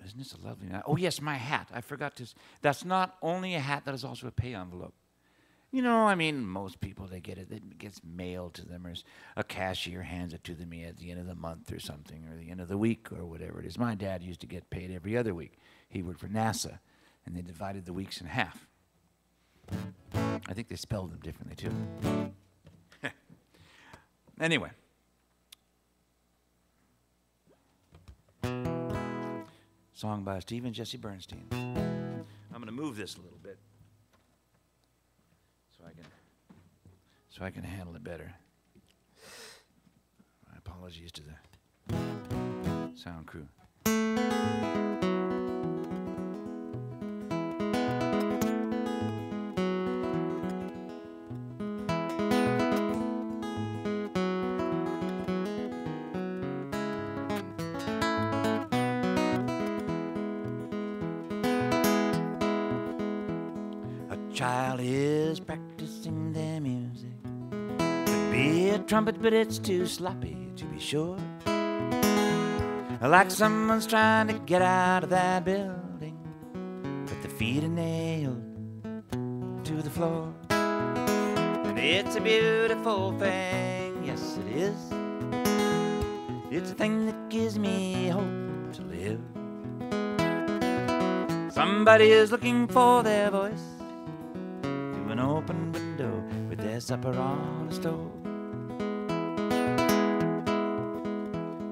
Speaker 1: Isn't this a lovely night? Oh, yes, my hat. I forgot to. That's not only a hat, that is also a pay envelope. You know, I mean, most people, they get it. It gets mailed to them, or a cashier hands it to them at the end of the month or something, or the end of the week, or whatever it is. My dad used to get paid every other week. He worked for NASA, and they divided the weeks in half. I think they spelled them differently, too. Anyway. Song by Steve and Jesse Bernstein. I'm going to move this a little bit so I can handle it better. My apologies to the sound crew. child is practicing their music. Could be a trumpet, but it's too sloppy to be sure. Like someone's trying to get out of that building, but their feet are nailed to the floor. And it's a beautiful thing, yes it is. It's a thing that gives me hope to live. Somebody is looking for their voice through an open window with their supper on a stove.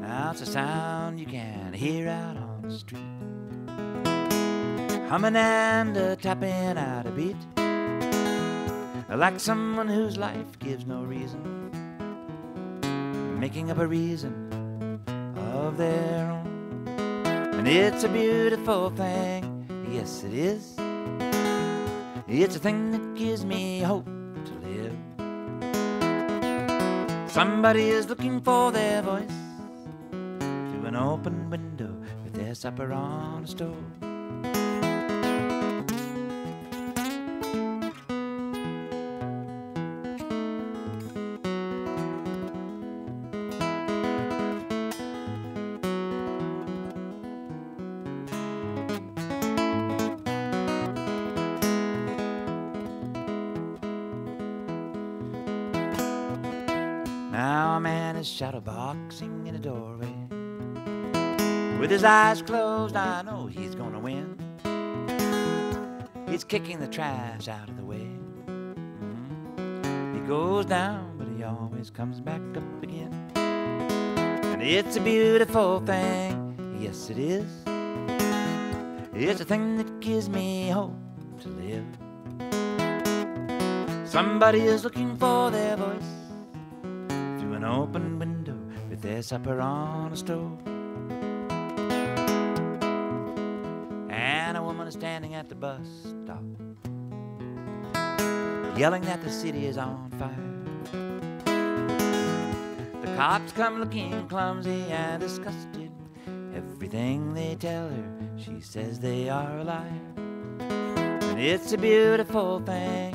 Speaker 1: Now it's a sound you can hear out on the street, humming and tapping out a beat, like someone whose life gives no reason, making up a reason of their own. And it's a beautiful thing, yes it is. It's a thing that gives me hope to live. Somebody is looking for their voice through an open window with their supper on a stove. Now a man is shadowboxing in a doorway. With his eyes closed, I know he's gonna win. He's kicking the trash out of the way. He goes down, but he always comes back up again. And it's a beautiful thing, yes it is. It's a thing that gives me hope to live. Somebody is looking for their voice through an open window with their supper on a stove. And a woman is standing at the bus stop, yelling that the city is on fire. The cops come looking clumsy and disgusted. Everything they tell her, she says they are a liar. And it's a beautiful thing,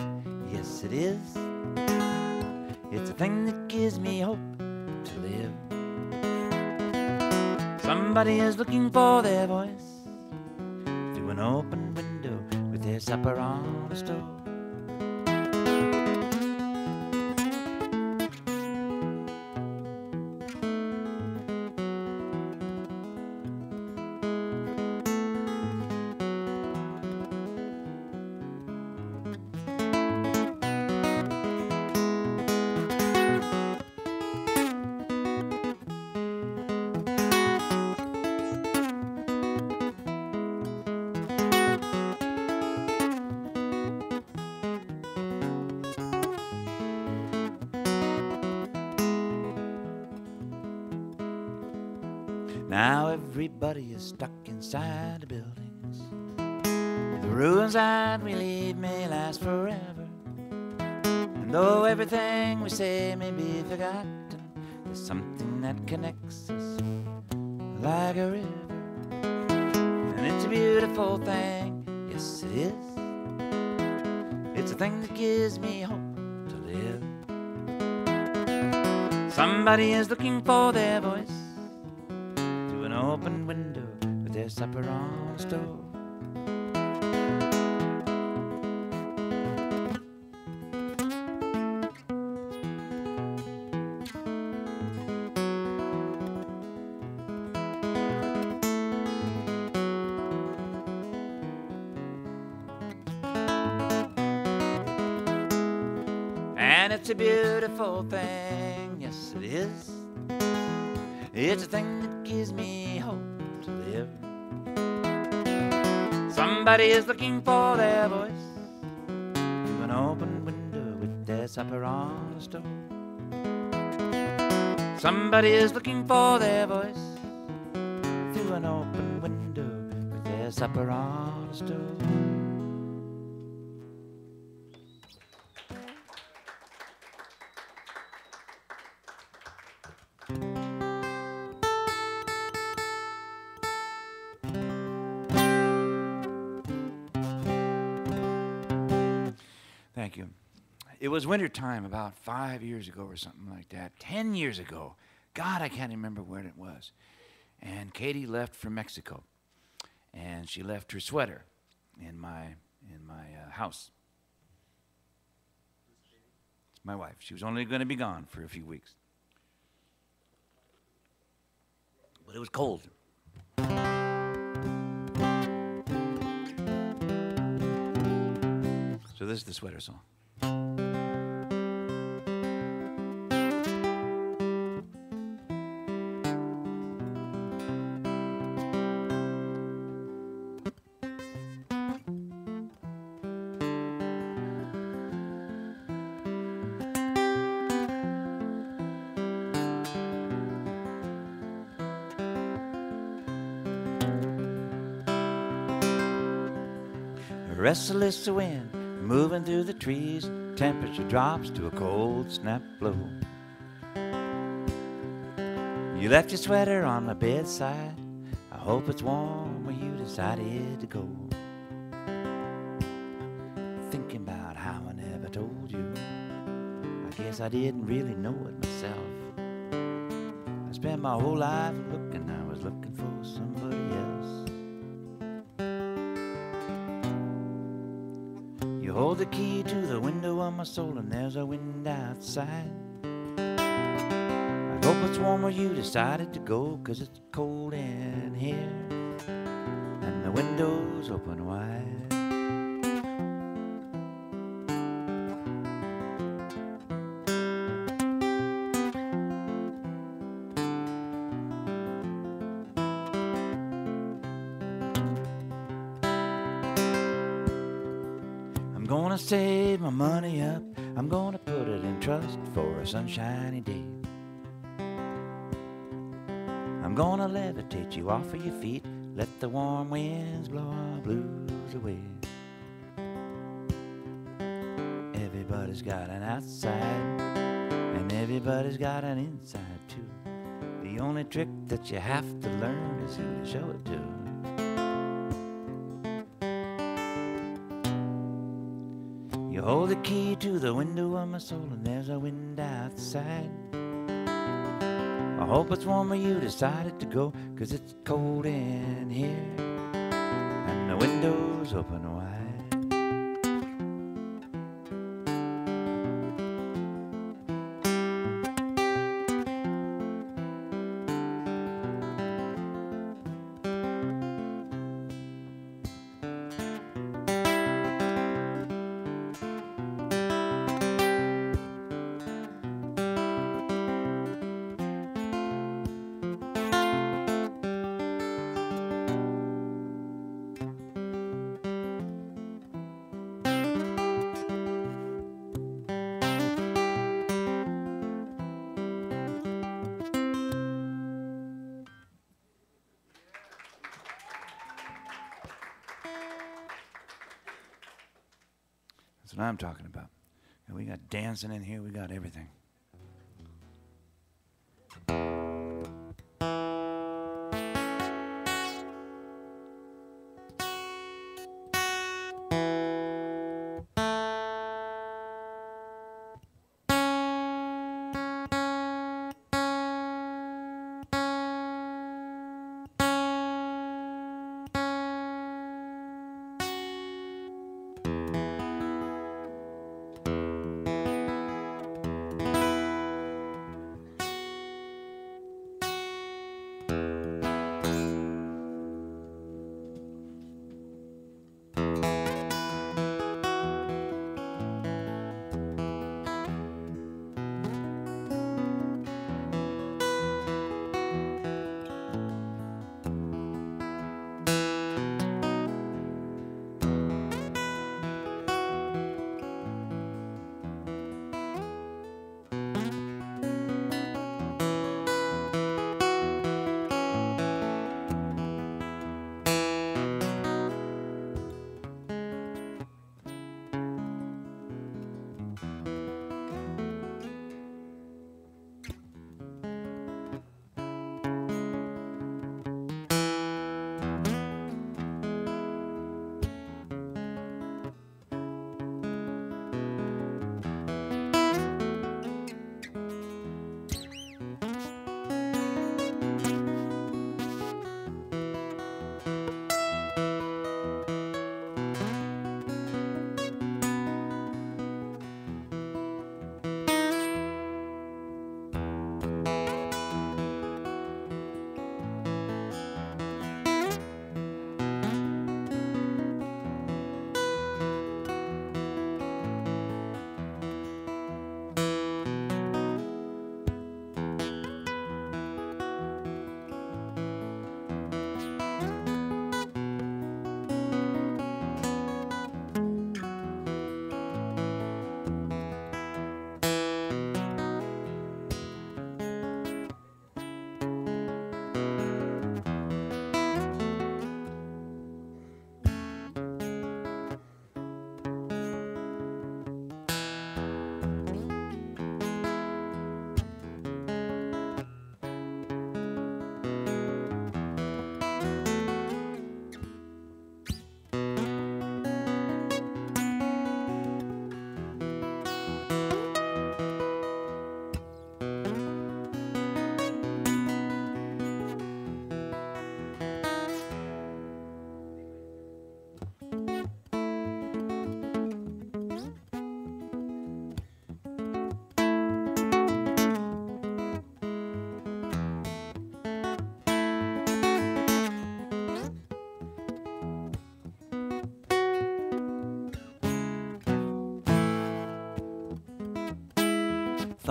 Speaker 1: yes it is. It's a thing that gives me hope to live. Somebody is looking for their voice through an open window with their supper on a stove. Now everybody is stuck inside the buildings. The ruins that we leave may last forever. And though everything we say may be forgotten, there's something that connects us like a river. And it's a beautiful thing, yes it is. It's a thing that gives me hope to live. Somebody is looking for their voice through an open window with their supper on a stove. And it's a beautiful thing, yes it is. It's a thing that gives me hope to live. Somebody is looking for their voice through an open window with their supper on a stove. Somebody is looking for their voice through an open window with their supper on a stove. Thank you. It was wintertime about 5 years ago or something like that. 10 years ago. God, I can't remember where it was. And Katie left for Mexico. And she left her sweater in my house. It's my wife. She was only going to be gone for a few weeks. But it was cold. So this is the sweater song. Restless wind moving through the trees, temperature drops to a cold snap blow. You left your sweater on my bedside, I hope it's warm where you decided to go. Thinking about how I never told you, I guess I didn't really know it myself. I spent my whole life looking, I was looking for somebody else. You hold the key to the window of my soul and there's a wind outside. I hope it's warm where you decided to go, 'cause it's cold in here and the window's open wide. I'm gonna save my money up, I'm gonna put it in trust for a sunshiny day. I'm gonna levitate you off of your feet, let the warm winds blow our blues away. Everybody's got an outside, and everybody's got an inside too. The only trick that you have to learn is who to show it to. You hold the key to the window of my soul and there's a wind outside. I hope it's warm where you decided to go, 'cause it's cold in here and the window's open wide. That's what I'm talking about. And we got dancing in here, we got everything.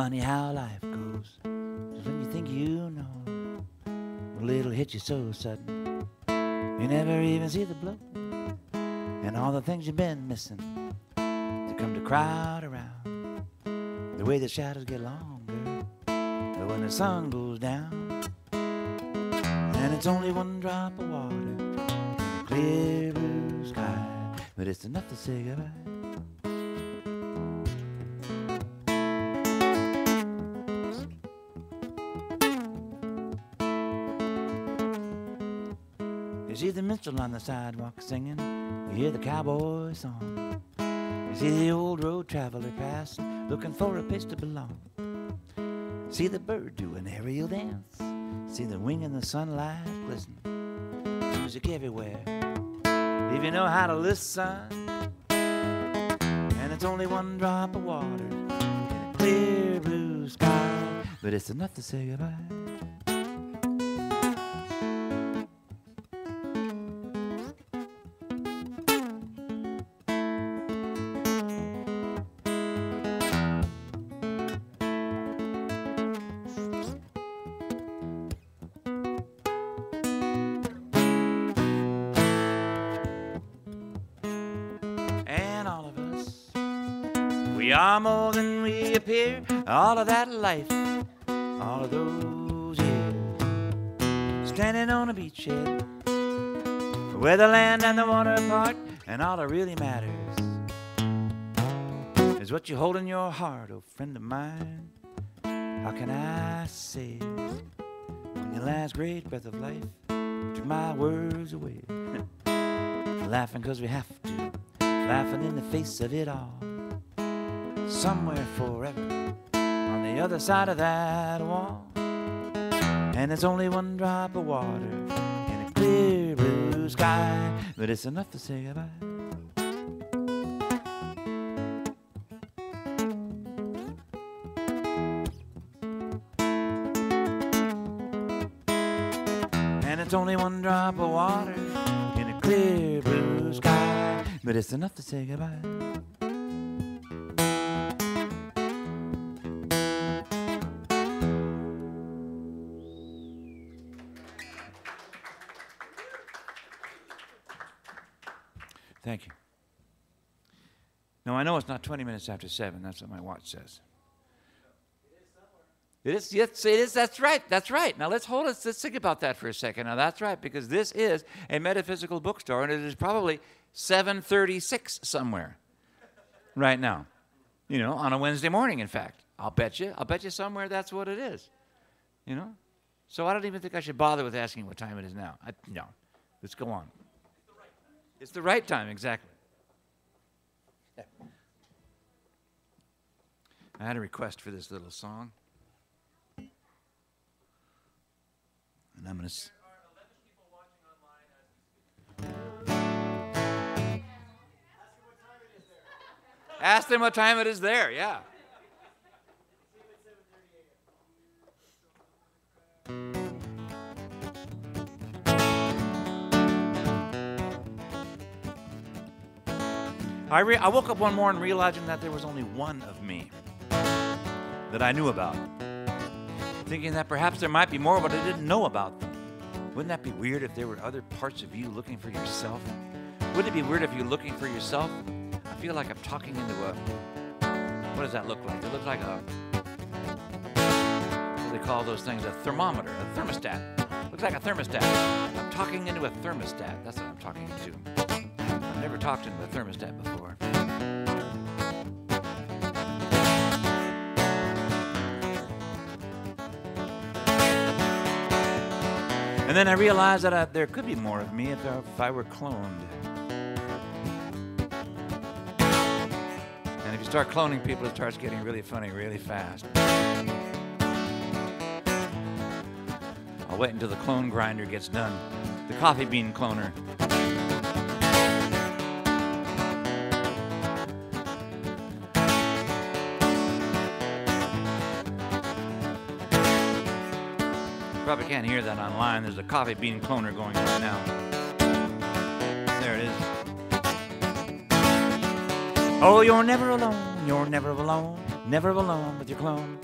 Speaker 1: funny how life goes. Just when you think you know, well, it'll hit you so sudden. You never even see the blow. And all the things you've been missing, they come to crowd around. The way the shadows get longer, but when the sun goes down, and it's only one drop of water in a clear blue sky, but it's enough to say goodbye. You see the minstrel on the sidewalk singing, you hear the cowboy song. You see the old road traveler pass, looking for a place to belong. See the bird do an aerial dance, see the wing in the sunlight glisten. Music everywhere, if you know how to listen. And it's only one drop of water in a clear blue sky, but it's enough to say goodbye. We are more than we appear, all of that life, all of those years, standing on a beachhead, where the land and the water part, and all that really matters is what you hold in your heart, oh friend of mine. How can I say, when your last great breath of life took my words away, laughing 'cause we have to, laughing in the face of it all. Somewhere forever on the other side of that wall, and it's only one drop of water in a clear blue sky, but it's enough to say goodbye. And it's only one drop of water in a clear blue sky, but it's enough to say goodbye. Thank you. No, I know it's not 20 minutes after 7. That's what my watch says. It is, yes, it is. That's right. That's right. Now let's think about that for a second. Now that's right, because this is a metaphysical bookstore, and it is probably 7:36 somewhere right now. You know, on a Wednesday morning, in fact. I'll bet you somewhere that's what it is. You know? So I don't even think I should bother with asking what time it is now. No. Let's go on. It's the right time, exactly. Yeah. I had a request for this little song. And I'm going to... There are 11 people watching online as we speak. Ask them what time it is there, yeah. I woke up one morning realizing that there was only one of me that I knew about, thinking that perhaps there might be more, but I didn't know about them. Wouldn't that be weird if there were other parts of you looking for yourself? Wouldn't it be weird if you're looking for yourself? I feel like I'm talking into a, what does that look like? It looks like a, what do they call those things? A thermometer, a thermostat. Looks like a thermostat. I'm talking into a thermostat. That's what I'm talking into. I've never talked into a thermostat before. And then I realized that there could be more of me if I were cloned. And if you start cloning people, it starts getting really funny really fast. I'll wait until the clone grinder gets done. The coffee bean cloner. Probably can't hear that online. There's a coffee bean cloner going right now. There it is. Oh, you're never alone. You're never alone. Never alone with your clone.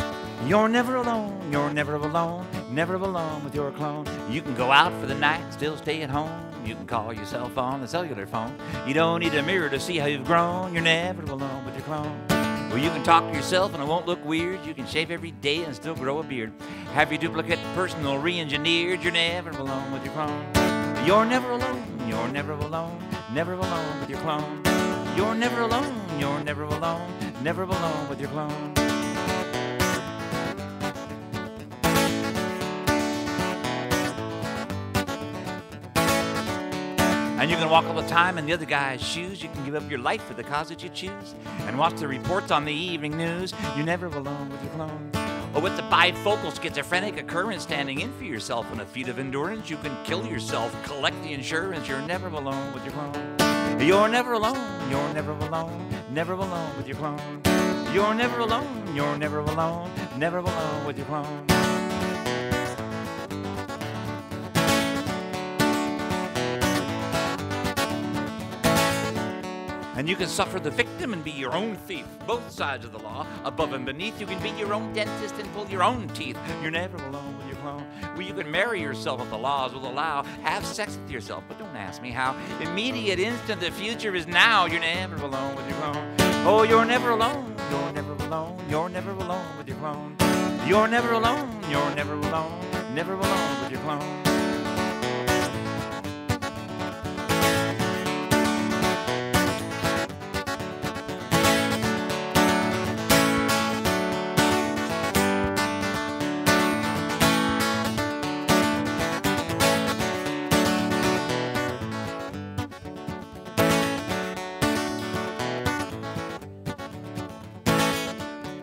Speaker 1: You're never alone, you're never alone, never alone with your clone. You can go out for the night, still stay at home. You can call yourself on the cellular phone. You don't need a mirror to see how you've grown. You're never alone with your clone. Well, you can talk to yourself and it won't look weird. You can shave every day and still grow a beard. Have your duplicate personal re-engineered. You're never alone with your clone. You're never alone, you're never alone, never alone with your clone. You're never alone, you're never alone, never alone with your clone. And you can walk all the time in the other guy's shoes. You can give up your life for the cause that you choose and watch the reports on the evening news. You're never alone with your clone. Or with the bifocal schizophrenic occurrence standing in for yourself in a feat of endurance, you can kill yourself, collect the insurance. You're never alone with your clone. You're never alone, you're never alone, never alone with your clone. You're never alone, you're never alone, never alone with your clone. And you can suffer the victim and be your own thief. Both sides of the law, above and beneath. You can be your own dentist and pull your own teeth. You're never alone with your clone. Well, you can marry yourself if the laws will allow. Have sex with yourself, but don't ask me how. Immediate, instant, the future is now. You're never alone with your clone. Oh, you're never alone. You're never alone. You're never alone with your clone. You're never alone. You're never alone. Never alone with your clone.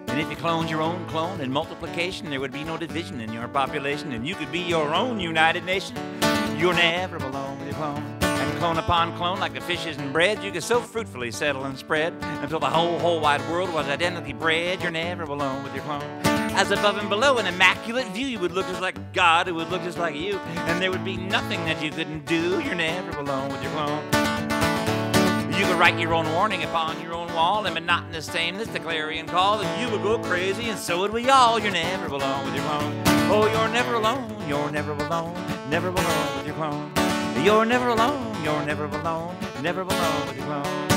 Speaker 1: And if you cloned your own clone in multiplication, there would be no division in your population, and you could be your own United Nation. You're never alone with your clone. And clone upon clone, like the fishes and bread, you could so fruitfully settle and spread until the whole wide world was identically bred. You're never alone with your clone. As above and below, an immaculate view, you would look just like God, who would look just like you, and there would be nothing that you couldn't do. You're never alone with your clone. You could write your own warning upon your own wall, and monotonous sameness, the clarion call, and you would go crazy, and so would we all. You're never alone with your clone. Oh, you're never alone, you're never alone, never alone with your clone. You're never alone, you're never alone, never alone with your clone.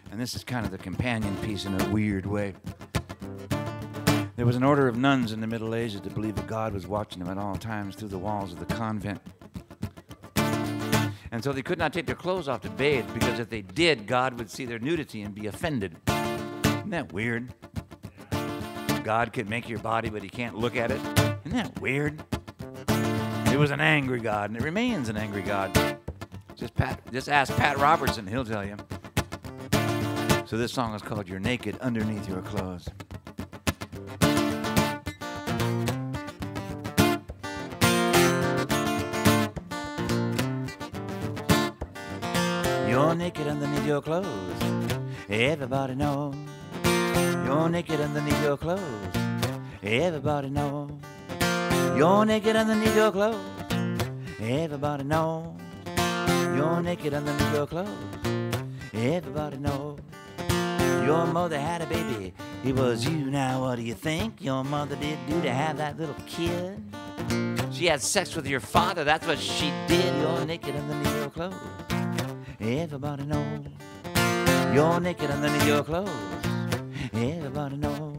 Speaker 1: And this is kind of the companion piece in a weird way. There was an order of nuns in the Middle Ages to believe that God was watching them at all times through the walls of the convent. And so they could not take their clothes off to bathe, because if they did, God would see their nudity and be offended. Isn't that weird? God can make your body, but he can't look at it. Isn't that weird? It was an angry God, and it remains an angry God. Just ask Pat Robertson, he'll tell you. So this song is called You're Naked Underneath Your Clothes. You're naked underneath your clothes. Everybody knows. You're naked underneath your clothes. Everybody knows. You're naked underneath your clothes. Everybody knows. You're naked underneath your clothes. Everybody knows. Your mother had a baby, it was you. Now what do you think your mother did do to have that little kid? She had sex with your father, that's what she did. You're naked underneath your clothes. Everybody knows. You're naked underneath your clothes. Everybody knows.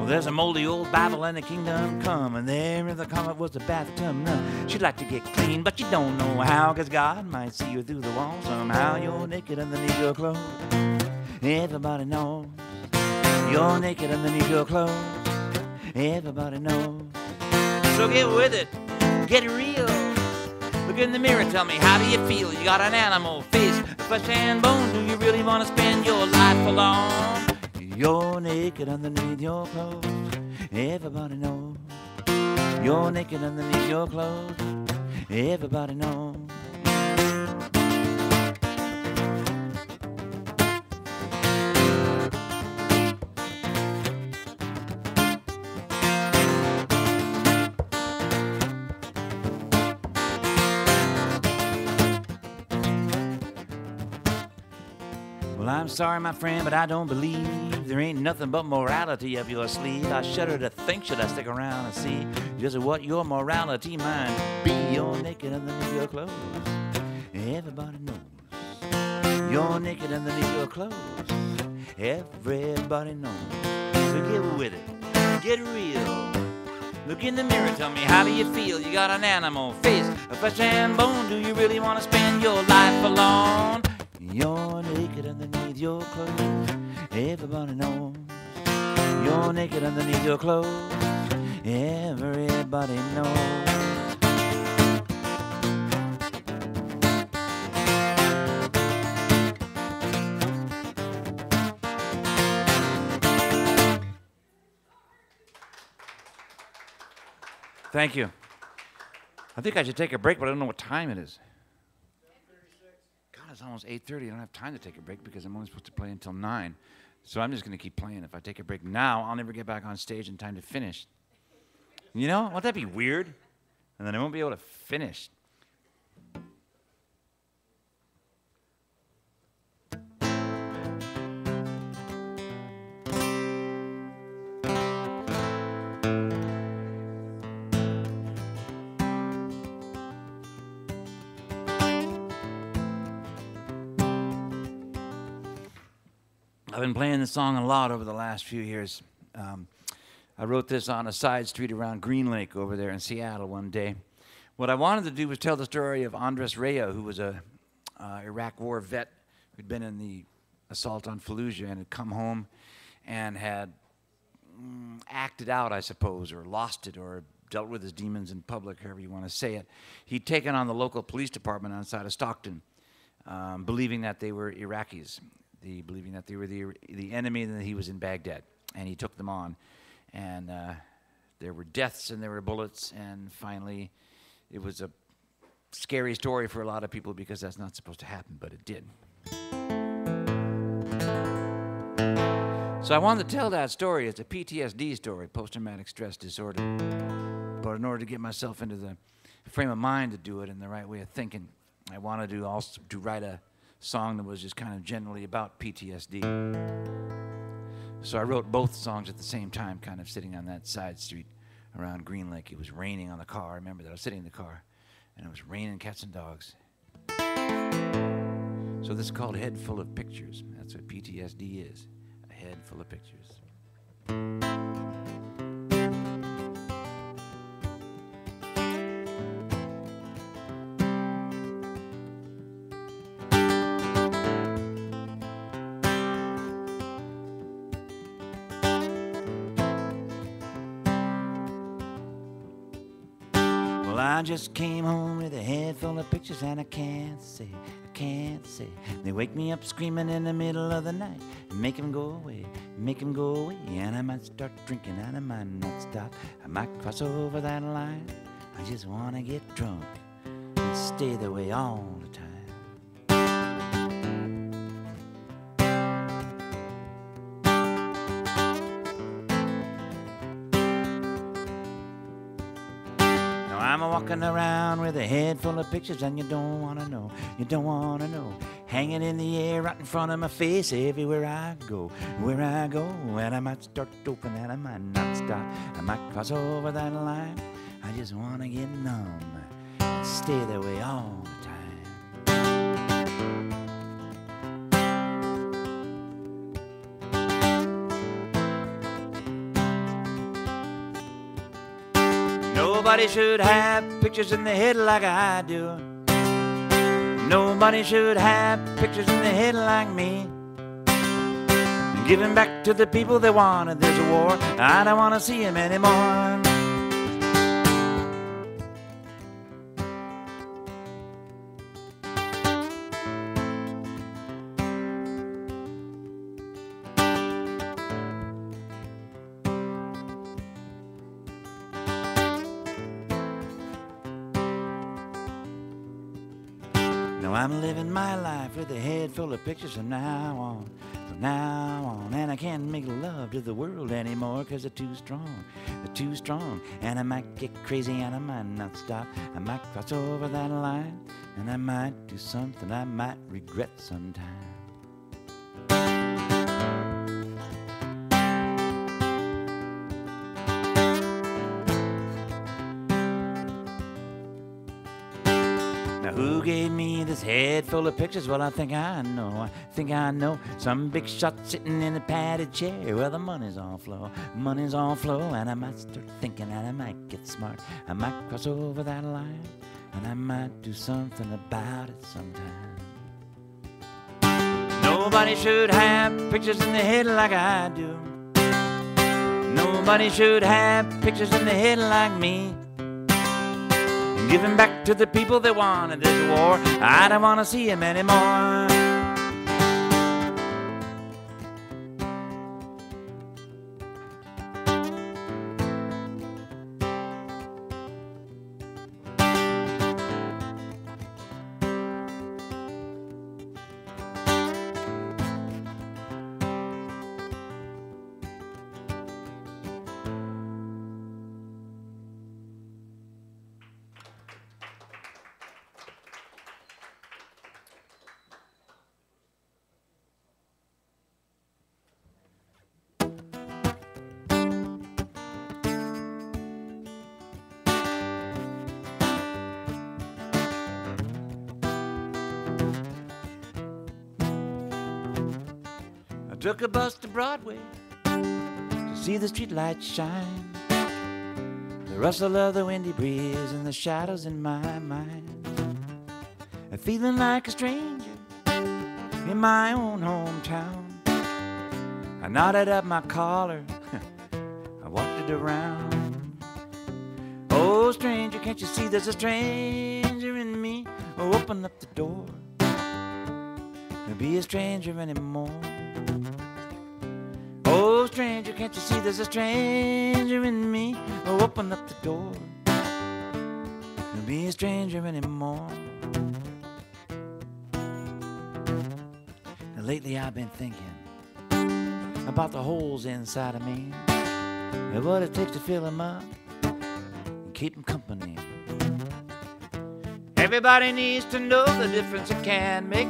Speaker 1: There's a moldy old Bible and the kingdom come, and there in the comet was the bathtub nun. She'd like to get clean, but you don't know how, 'cause God might see you through the wall somehow. You're naked underneath your clothes. Everybody knows. You're naked underneath your clothes. Everybody knows. So get with it. Get real. Look in the mirror, tell me, how do you feel? You got an animal face, flesh and bone. Do you really want to spend your life alone? You're naked underneath your clothes. Everybody knows. You're naked underneath your clothes. everybody knows. Well, I'm sorry, my friend, but I don't believe there ain't nothing but morality up your sleeve. I shudder to think, should I stick around and see just what your morality might be? You're naked underneath your clothes, everybody knows. You're naked underneath your clothes, everybody knows. So get with it, get real. Look in the mirror, tell me, how do you feel? You got an animal face, a flesh and bone. Do you really want to spend your life alone? You're naked underneath your clothes, everybody knows. You're naked underneath your clothes, everybody knows. Thank you. I think I should take a break, but I don't know what time it is. God, it's almost 8:30. I don't have time to take a break because I'm only supposed to play until 9. So I'm just going to keep playing. If I take a break now, I'll never get back on stage in time to finish. You know, won't that be weird? And then I won't be able to finish. I've been playing this song a lot over the last few years. I wrote this on a side street around Green Lake over there in Seattle one day. What I wanted to do was tell the story of Andres Rea, who was a Iraq war vet who'd been in the assault on Fallujah and had come home and had acted out, I suppose, or lost it, or dealt with his demons in public, however you want to say it. He'd taken on the local police department outside of Stockton, believing that they were Iraqis. Believing that they were the enemy and that he was in Baghdad. And he took them on. And there were deaths and there were bullets. And finally, it was a scary story for a lot of people because that's not supposed to happen, but it did. So I wanted to tell that story. It's a PTSD story, post-traumatic stress disorder. But in order to get myself into the frame of mind to do it in the right way of thinking, I wanted to also write a song that was just kind of generally about PTSD. So I wrote both songs at the same time, kind of sitting on that side street around Green Lake. It was raining on the car. I remember that I was sitting in the car, and it was raining cats and dogs. So this is called Head Full of Pictures. That's what PTSD is, a head full of pictures. I just came home with a head full of pictures and I can't say. They wake me up screaming in the middle of the night. Make 'em go away, and I might start drinking and I might not stop. I might cross over that line. I just wanna get drunk and stay that way all the time. I'm walking around with a head full of pictures and you don't wanna know, hanging in the air right in front of my face everywhere I go, and I might start to open and I might not stop, I might cross over that line, I just wanna get numb and stay that way all the time. Nobody should have pictures in the head like I do. Nobody should have pictures in the head like me. Giving back to the people they wanted. There's a war, I don't want to see them anymore. Now I'm living my life with a head full of pictures from now on. From now on, and I can't make love to the world anymore, 'cause they're too strong. They're too strong, and I might get crazy and I might not stop. I might cross over that line, and I might do something I might regret sometime. Who gave me this head full of pictures? Well, I think I know. Some big shot sitting in a padded chair. Well, the money's on flow, and I might start thinking and I might get smart. I might cross over that line, and I might do something about it sometime. Nobody should have pictures in the head like I do. Nobody should have pictures in the head like me. Giving back to the people that wanted this war. I don't want to see them anymore. Took a bus to Broadway to see the streetlights shine, the rustle of the windy breeze and the shadows in my mind. I'm feeling like a stranger in my own hometown. I knotted up my collar, I walked it around. Oh, stranger, can't you see there's a stranger in me? Oh, open up the door, don't be a stranger anymore. Oh, stranger, can't you see there's a stranger in me? Oh, open up the door, don't be a stranger anymore. Now, lately I've been thinking about the holes inside of me and what it takes to fill them up and keep them company. Everybody needs to know the difference it can make,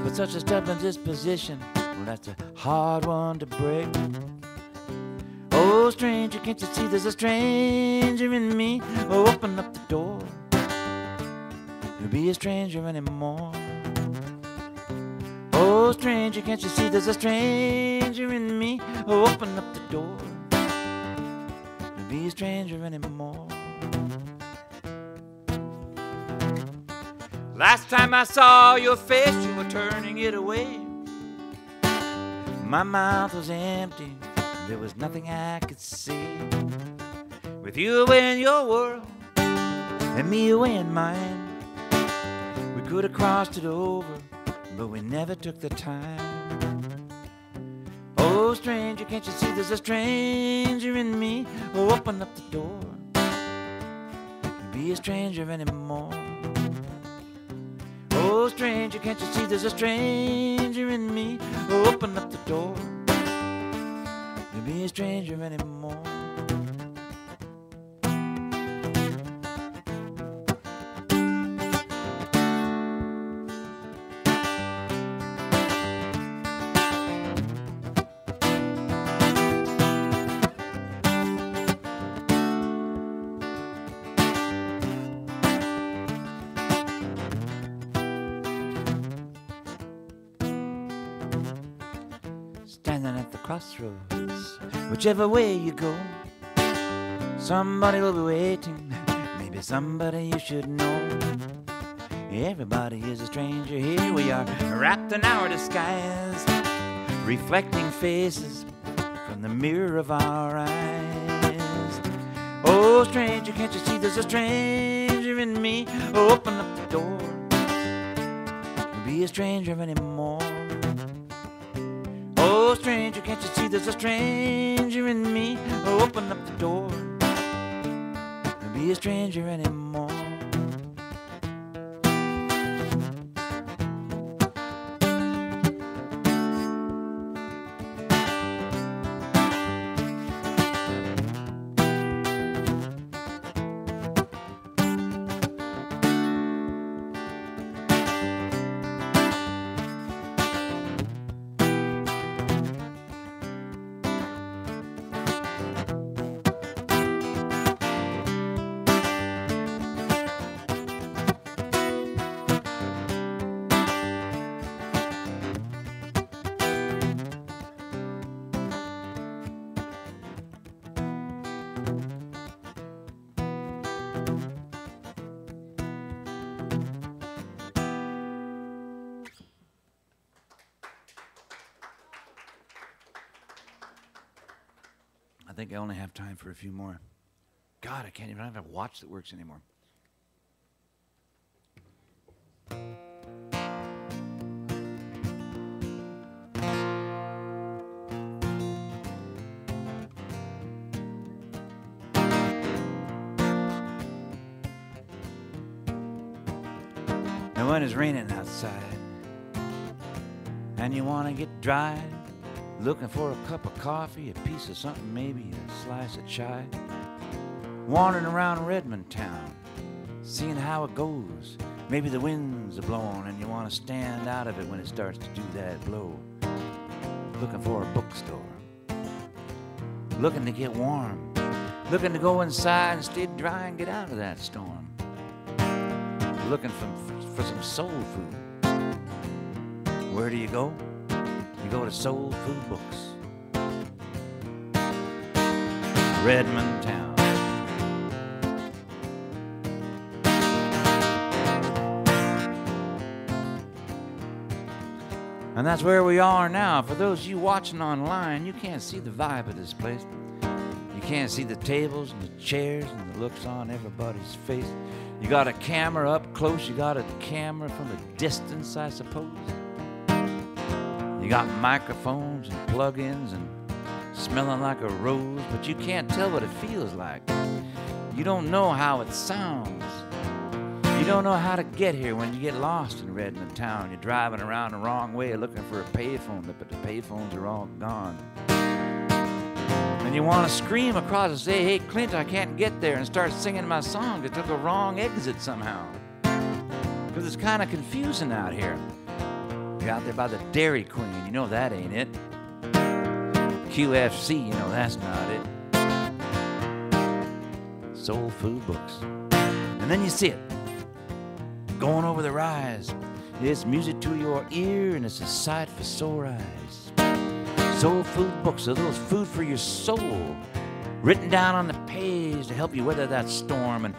Speaker 1: but such a stubborn disposition, well, that's a hard one to break. Oh, stranger, can't you see there's a stranger in me? Oh, open up the door, don't be a stranger anymore. Oh, stranger, can't you see there's a stranger in me? Oh, open up the door, don't be a stranger anymore. Last time I saw your face, you were turning it away. My mouth was empty, there was nothing I could say. With you away in your world, and me away in mine, we could have crossed it over, but we never took the time. Oh, stranger, can't you see there's a stranger in me? Oh, open up the door, don't be a stranger anymore. Oh, stranger, can't you see there's a stranger in me? Oh, open up the door, don't be a stranger anymore. Standing at the crossroads, whichever way you go, somebody will be waiting, maybe somebody you should know. Everybody is a stranger, here we are, wrapped in our disguise, reflecting faces from the mirror of our eyes. Oh, stranger, can't you see there's a stranger in me? Oh, open up the door, don't be a stranger anymore. Oh, stranger, can't you see there's a stranger in me? Oh, open up the door, don't be a stranger anymore. I think I only have time for a few more. God, I can't even have a watch that works anymore. And when it's raining outside and you want to get dry, looking for a cup of coffee, a piece of something, maybe a slice of chai, wandering around Redmond town, seeing how it goes. Maybe the wind's a blowing and you want to stand out of it when it starts to do that blow. Looking for a bookstore, looking to get warm, looking to go inside and stay dry and get out of that storm. Looking for some soul food. Where do you go? You go to SoulFood Books. Redmond town. And that's where we are now. For those of you watching online, you can't see the vibe of this place. You can't see the tables and the chairs and the looks on everybody's face. You got a camera up close, you got a camera from a distance, I suppose. You got microphones and plug-ins and smelling like a rose, but you can't tell what it feels like. You don't know how it sounds. You don't know how to get here when you get lost in Redmond town. You're driving around the wrong way looking for a payphone, but the payphones are all gone. And you want to scream across and say, hey, Clint, I can't get there, and start singing my song. It took a wrong exit somehow. Because it's kind of confusing out here. You're out there by the Dairy Queen. You know that ain't it. QFC, you know that's not it. SoulFood Books. And then you see it. Going over the rise. It's music to your ear, and it's a sight for sore eyes. SoulFood Books, a little food for your soul, written down on the page to help you weather that storm and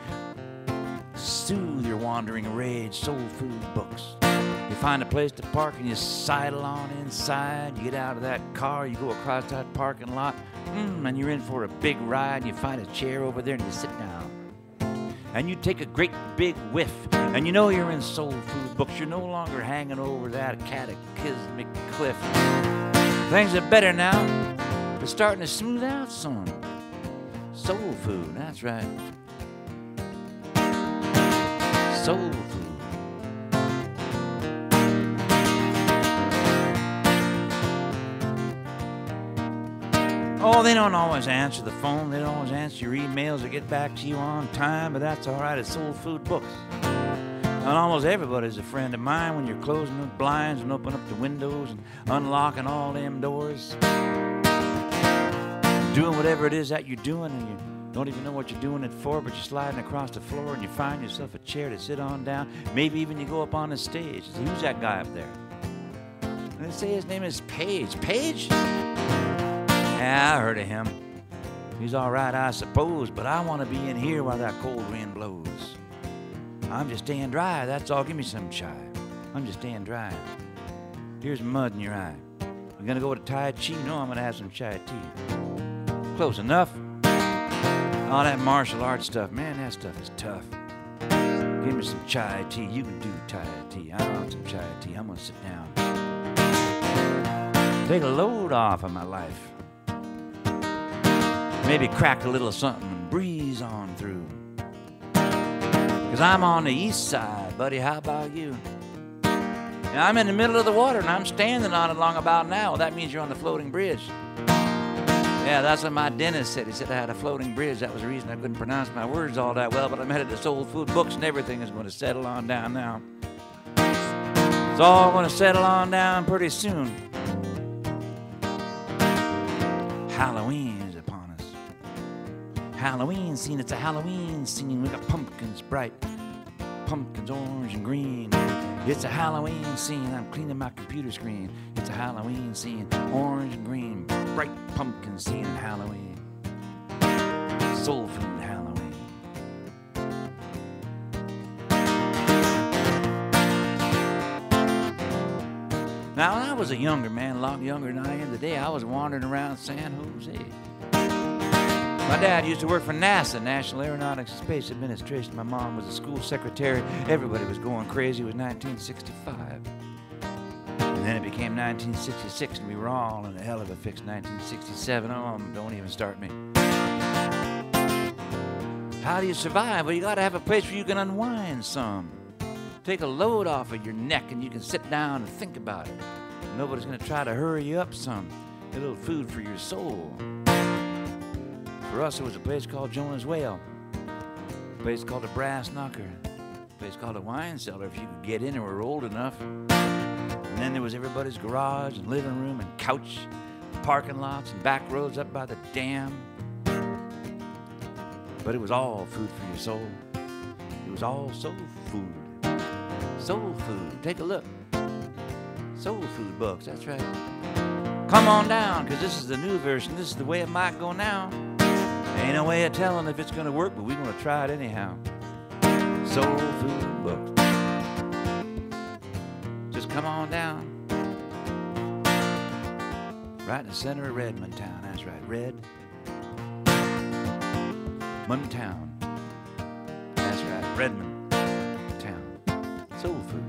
Speaker 1: soothe your wandering rage. SoulFood Books. You find a place to park and you sidle on inside. You get out of that car, you go across that parking lot, and you're in for a big ride. You find a chair over there and you sit down. And you take a great big whiff, and you know you're in SoulFood Books. You're no longer hanging over that cataclysmic cliff. Things are better now. They're starting to smooth out some. Soul food, that's right. Soul food. Oh, they don't always answer the phone. They don't always answer your emails or get back to you on time, but that's all right. It's SoulFood Books. And almost everybody's a friend of mine when you're closing the blinds and opening up the windows and unlocking all them doors. Doing whatever it is that you're doing, and you don't even know what you're doing it for, but you're sliding across the floor and you find yourself a chair to sit on down. Maybe even you go up on the stage. You say, who's that guy up there? And they say his name is Paige. Paige? Yeah, I heard of him. He's all right, I suppose, but I want to be in here while that cold wind blows. I'm just staying dry, that's all. Give me some chai. I'm just staying dry. Here's mud in your eye. You gonna go to Tai Chi? No, I'm gonna have some chai tea. Close enough. All that martial arts stuff, man, that stuff is tough. Give me some chai tea. You can do Tai Chi. I want some chai tea. I'm gonna sit down. Take a load off of my life. Maybe crack a little something and breeze on through. 'Cause I'm on the east side, buddy. How about you? Now, I'm in the middle of the water and I'm standing on it long about now. Well, that means you're on the floating bridge. Yeah, that's what my dentist said. He said I had a floating bridge. That was the reason I couldn't pronounce my words all that well, but I'm headed to SoulFood Books and everything is going to settle on down now. It's all going to settle on down pretty soon. Halloween is upon us. Halloween scene. It's a Halloween scene. We got pumpkins bright. Pumpkins orange and green. It's a Halloween scene. I'm cleaning my computer screen. It's a Halloween scene. Orange and green. Bright pumpkin scene in Halloween. Soul Food Halloween. Now, when I was a younger man, a lot younger than I am today, I was wandering around San Jose. My dad used to work for NASA, National Aeronautics and Space Administration. My mom was a school secretary. Everybody was going crazy. It was 1965. And then it became 1966, and we were all in a hell of a fix. 1967, oh, don't even start me. How do you survive? Well, you got to have a place where you can unwind some. Take a load off of your neck, and you can sit down and think about it. Nobody's going to try to hurry you up some. A little food for your soul. For us, it was a place called Jonah's Well. A place called the Brass Knocker. A place called the Wine Cellar, if you could get in and were old enough. And then there was everybody's garage and living room and couch, parking lots and back roads up by the dam. But it was all food for your soul. It was all soul food. Soul food. Take a look. Soul food books, that's right. Come on down, because this is the new version. This is the way it might go now. Ain't no way of telling if it's going to work, but we're going to try it anyhow. Soul food books. Just come on down. Right in the center of Redmond town. That's right, Redmond town. That's right, Redmond town. Soul food.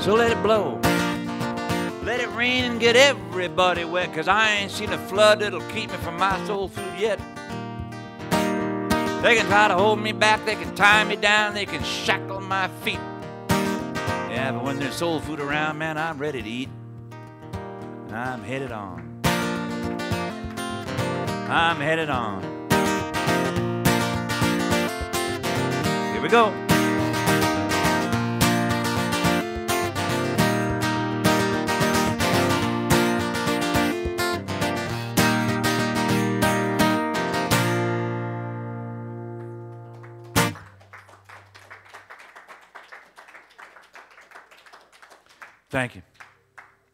Speaker 1: So let it blow. Let it rain and get everybody wet, 'cause I ain't seen a flood that'll keep me from my soul food yet. They can try to hold me back, they can tie me down, they can shackle my feet. Yeah, but when there's soul food around, man, I'm ready to eat. I'm headed on. I'm headed on. Here we go. Thank you.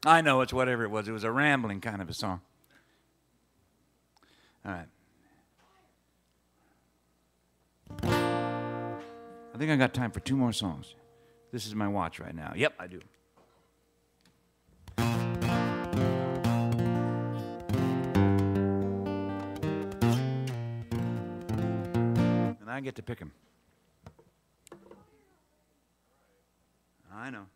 Speaker 1: I know it's whatever it was. It was a rambling kind of a song. All right. I think I got time for 2 more songs. This is my watch right now. Yep, I do. And I get to pick them. I know.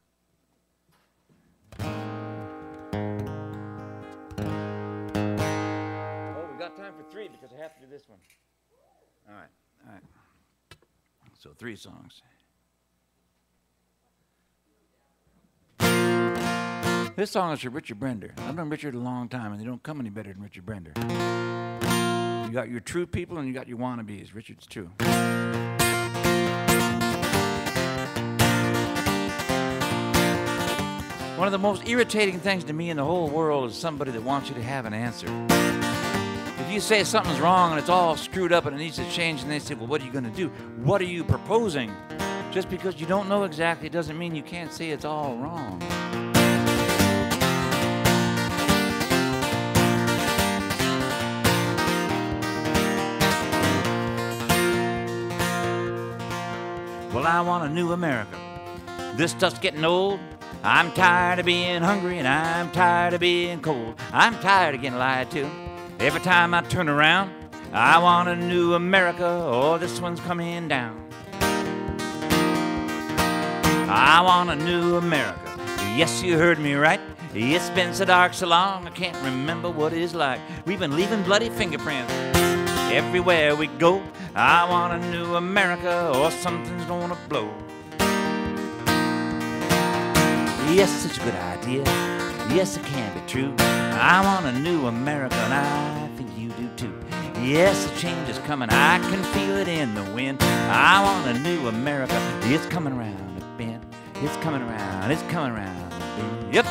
Speaker 1: Time for 3 because I have to do this one. All right. So 3 songs. This song is for Richard Brender. I've known Richard a long time, and they don't come any better than Richard Brender. You got your true people and you got your wannabes. Richard's true. One of the most irritating things to me in the whole world is somebody that wants you to have an answer. If you say something's wrong and it's all screwed up and it needs to change, and they say, well, what are you going to do? What are you proposing? Just because you don't know exactly doesn't mean you can't say it's all wrong. Well, I want a new America. This stuff's getting old. I'm tired of being hungry and I'm tired of being cold. I'm tired of getting lied to. Every time I turn around, I want a new America, or this one's coming down. I want a new America. Yes, you heard me right. It's been so dark so long, I can't remember what it's like. We've been leaving bloody fingerprints everywhere we go. I want a new America, or something's gonna blow. Yes, it's a good idea. Yes, it can be true. I want a new America, and I think you do too. Yes, the change is coming. I can feel it in the wind. I want a new America. It's coming around the bend. It's coming around. It's coming around the bend. Yep.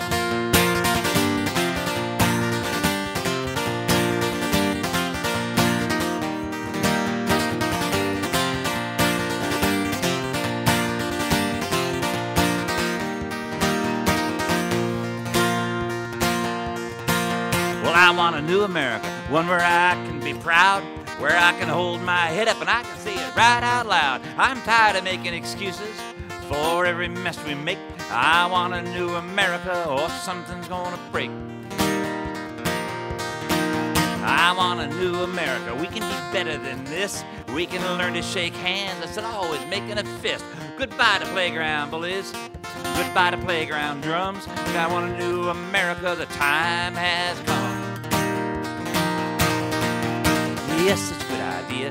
Speaker 1: Well, I want a new America, one where I can be proud, where I can hold my head up and I can say it right out loud. I'm tired of making excuses for every mess we make. I want a new America or something's gonna break. I want a new America. We can be better than this. We can learn to shake hands instead of always making a fist. Goodbye to playground bullies. Goodbye to playground drums. I want a new America. The time has come. Yes, it's a good idea.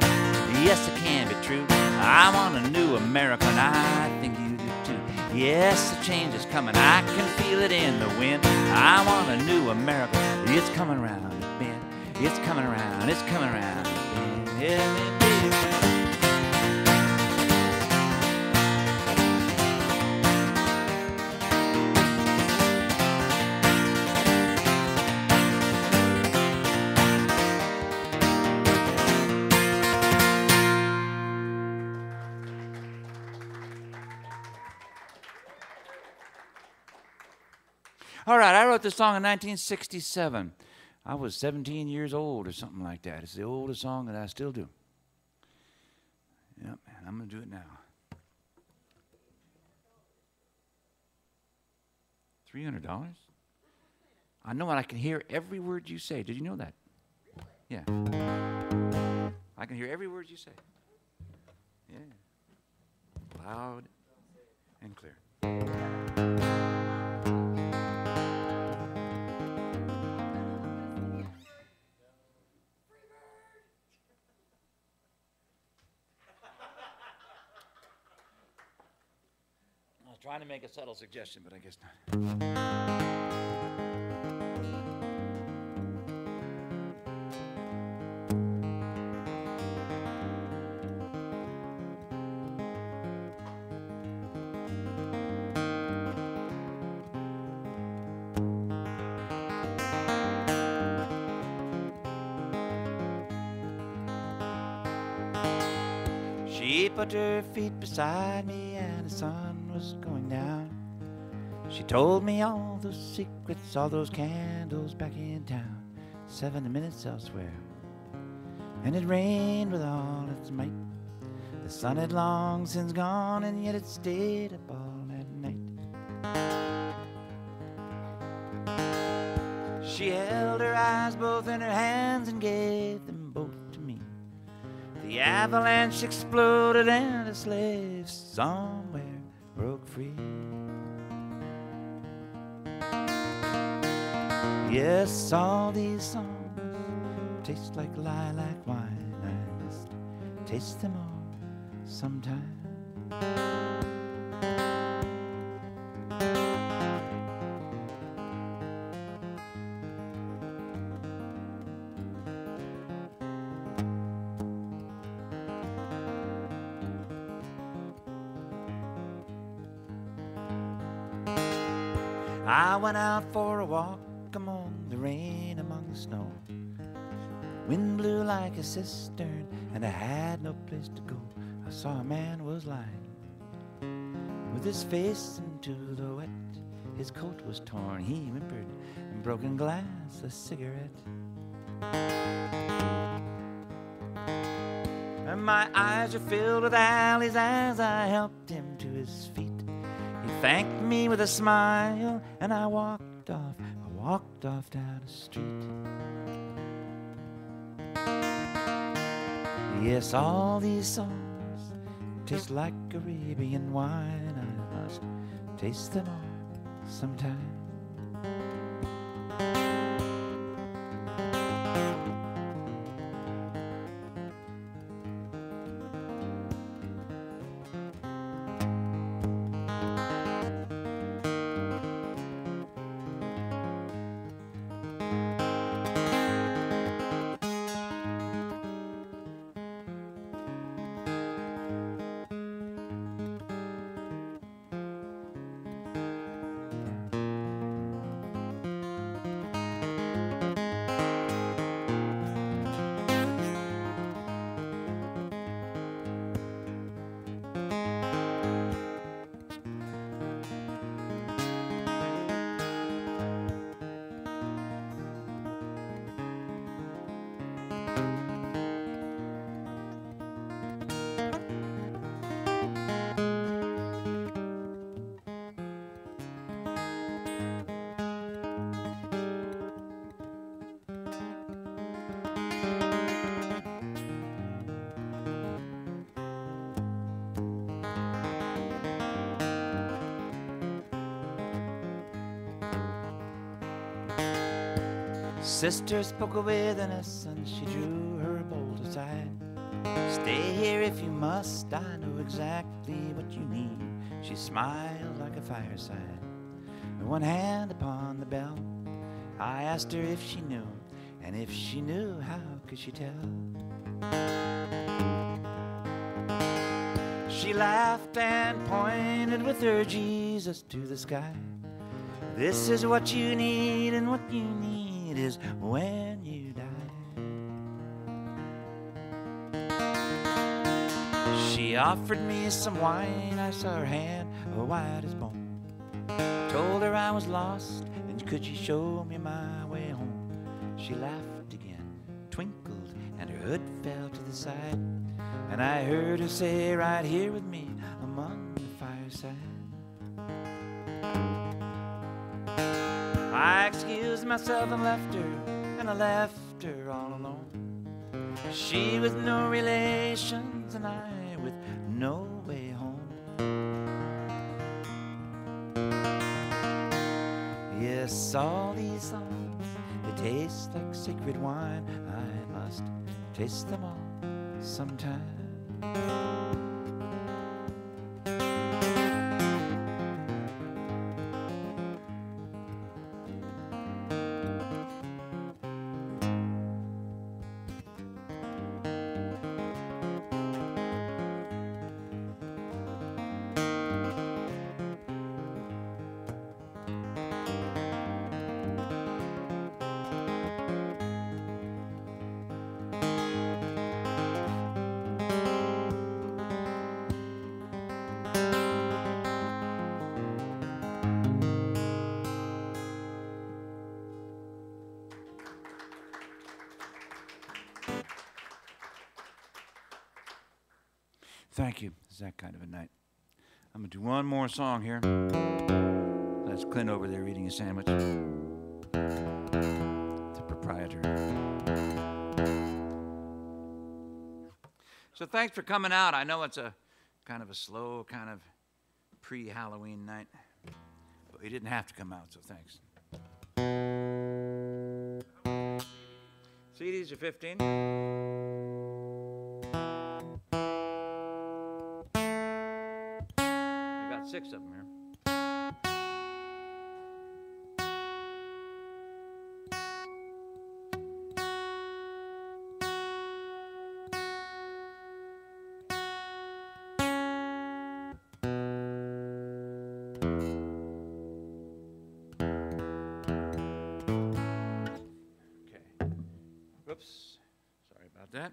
Speaker 1: Yes, it can be true. I want a new America, and I think you do too. Yes, the change is coming. I can feel it in the wind. I want a new America. It's coming around the bend. It's coming around. It's coming around the bend. Yeah. All right, I wrote this song in 1967. I was 17 years old or something like that. It's the oldest song that I still do. Yep, and I'm going to do it now. $300? I know, and I can hear every word you say. Did you know that? Yeah. I can hear every word you say. Yeah. Loud and clear. Trying to make a subtle suggestion, but I guess not. She put her feet beside me and the sun was going down. She told me all those secrets, all those candles back in town, 70 minutes elsewhere. And it rained with all its might. The sun had long since gone, and yet it stayed up all that night. She held her eyes both in her hands and gave them both to me. The avalanche exploded and a slave somewhere broke free. Yes, all these songs taste like lilac wine. I must taste them all sometime. I went out for a walk among the rain, among the snow. Wind blew like a cistern, and I had no place to go. I saw a man was lying with his face into the wet. His coat was torn, he whimpered, and broken glass, a cigarette. And my eyes were filled with alleys as I helped him to his feet. He thanked me with a smile, and I walked off down the street. Yes, all these songs taste like Arabian wine. I must taste them all sometime. Sister spoke a witherness and she drew her bolt aside. Stay here if you must, I know exactly what you need. She smiled like a fireside, one hand upon the bell. I asked her if she knew, and if she knew, how could she tell? She laughed and pointed with her Jesus to the sky. This is what you need, and what you need is when you die. She offered me some wine, I saw her hand white as bone. Told her I was lost, and could she show me my way home? She laughed again, twinkled, and her hood fell to the side. And I heard her say, right here with me among the fireside. I excused myself and left her, and I left her all alone. She with no relations, and I with no way home. Yes, all these songs, they taste like sacred wine. I must taste them all sometime. Thank you. It's that kind of a night. I'm going to do one more song here. That's Clint over there eating a sandwich. The proprietor. So thanks for coming out. I know it's a kind of a slow, kind of pre-Halloween night. But you didn't have to come out, so thanks. CDs are 15. I got 6 of them here. Whoops, sorry about that.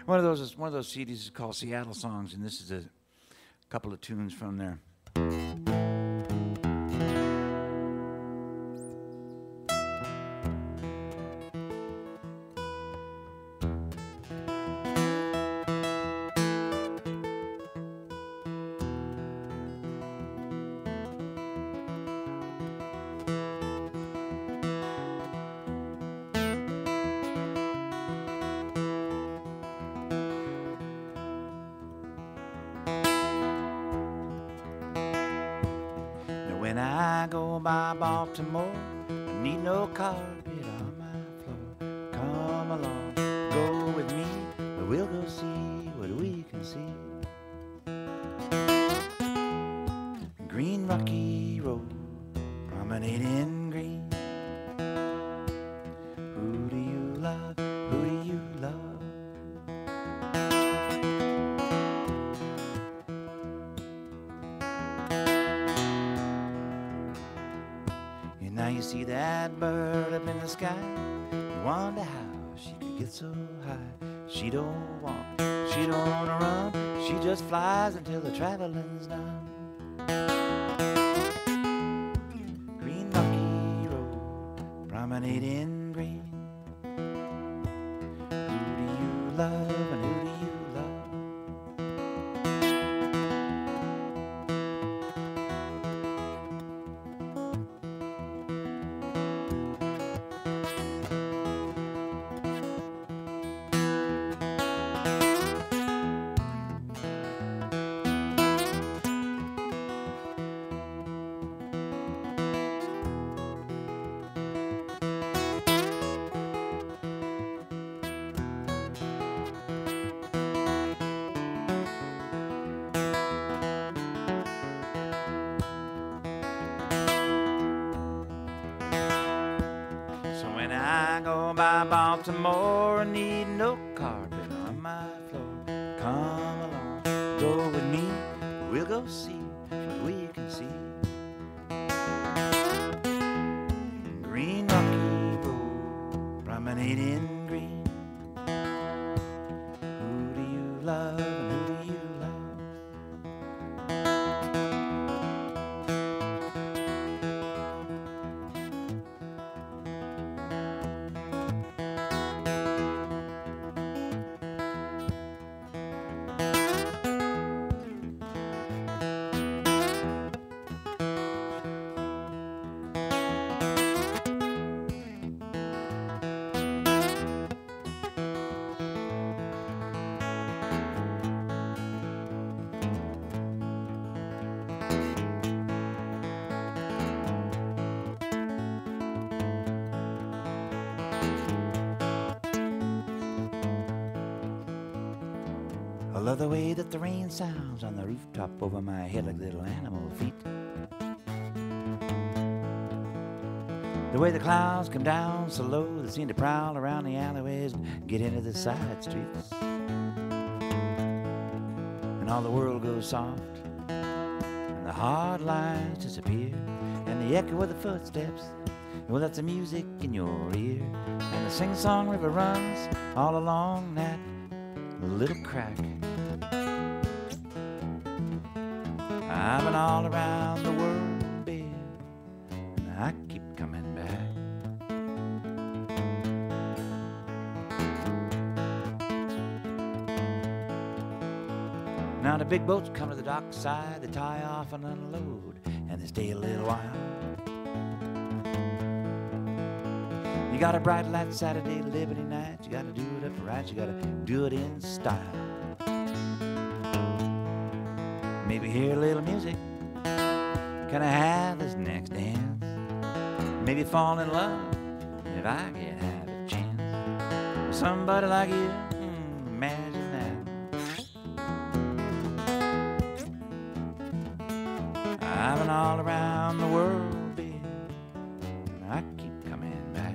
Speaker 1: One of those CDs is called Seattle Songs, and this is a couple of tunes from there. When I go by Baltimore, I need no carpet on my floor. Come along, go with me, we'll go see what we can see. Green Rocky Road, promenade in green. Who do you love? Who do you love? Now you see that bird up in the sky. You wonder how she could get so high. She don't walk, she don't run. She just flies until the traveling's done. Green Rocky Road, promenade in green. Who do you love and who do you love? I go by Baltimore and need no carpet on my floor. Come along, go with me, we'll go see what we can see. Green rocky road, promenading green. Who do you love and who do you love? I love the way that the rain sounds on the rooftop over my head like little animal feet. The way the clouds come down so low, they seem to prowl around the alleyways and get into the side streets. And all the world goes soft, and the hard lines disappear, and the echo of the footsteps, well, that's the music in your ear. And the sing-song river runs all along that little crack. I've been all around the world, babe, and I keep coming back. Now the big boats come to the dockside, they tie off and unload, and they stay a little while. You got a bright light Saturday, Liberty night, you gotta do it upright, you gotta do it in style. Maybe hear a little music, can I have this next dance? Maybe fall in love, if I can have a chance. Somebody like you, imagine that. I've been all around the world, babe, and I keep coming back.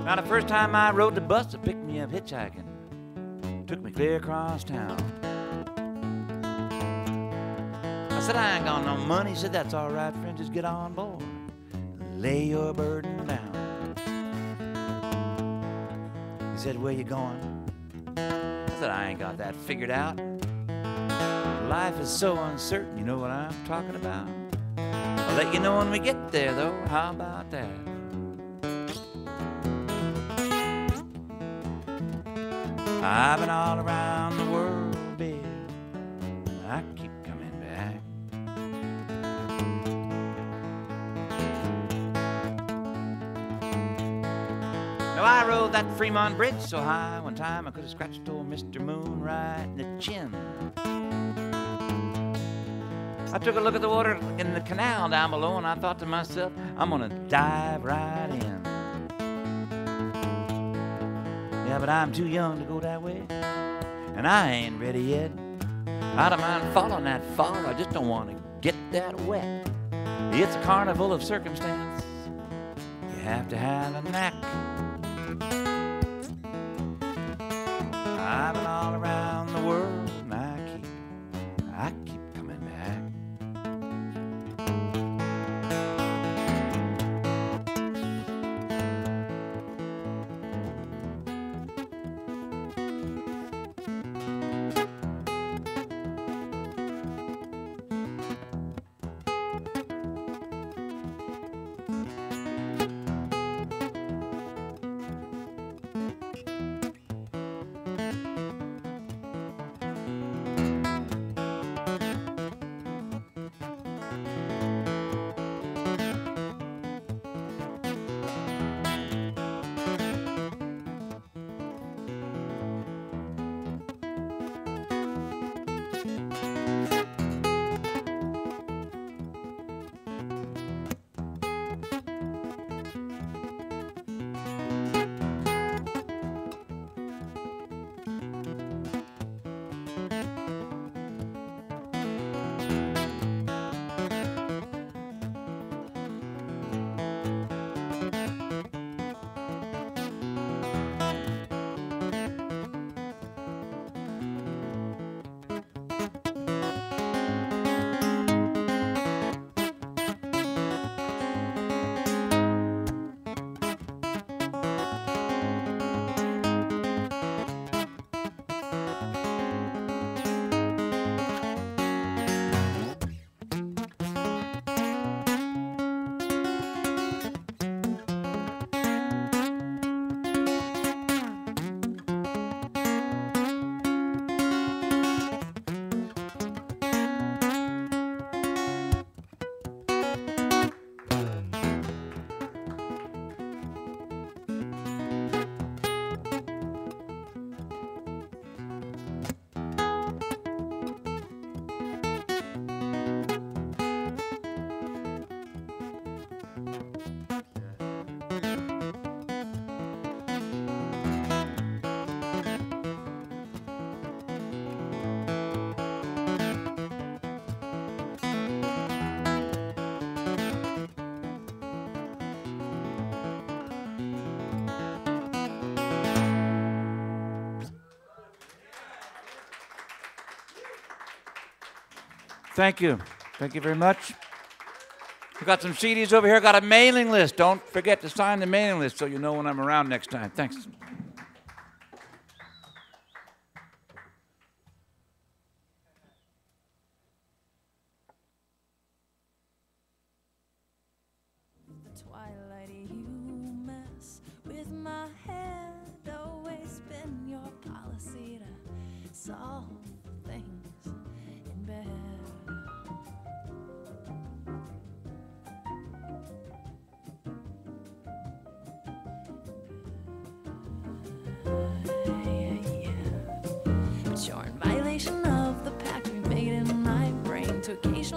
Speaker 1: Now the first time I rode the bus to pick me up hitchhiking, took me clear across town. I said, I ain't got no money. He said, that's all right, friend, just get on board, lay your burden down. He said, where you going? I said, I ain't got that figured out. Life is so uncertain, you know what I'm talking about. I'll let you know when we get there, though. How about that? I've been all around the world, babe, and I keep coming back. Now I rode that Fremont Bridge so high one time I could have scratched old Mr. Moon right in the chin. I took a look at the water in the canal down below and I thought to myself, I'm gonna dive right in. Yeah, but I'm too young to go that way, and I ain't ready yet. I don't mind following that fall, I just don't want to get that wet. It's a carnival of circumstance, you have to have a knack. I've been all around the world, and I keep coming back. Thank you. Thank you very much. We got some CDs over here. Got a mailing list. Don't forget to sign the mailing list so you know when I'm around next time. Thanks.
Speaker 2: Twilight, you mess with my head. Always been your policy to solve things in bed. But you're in violation of the pact we made in my brain to occasionally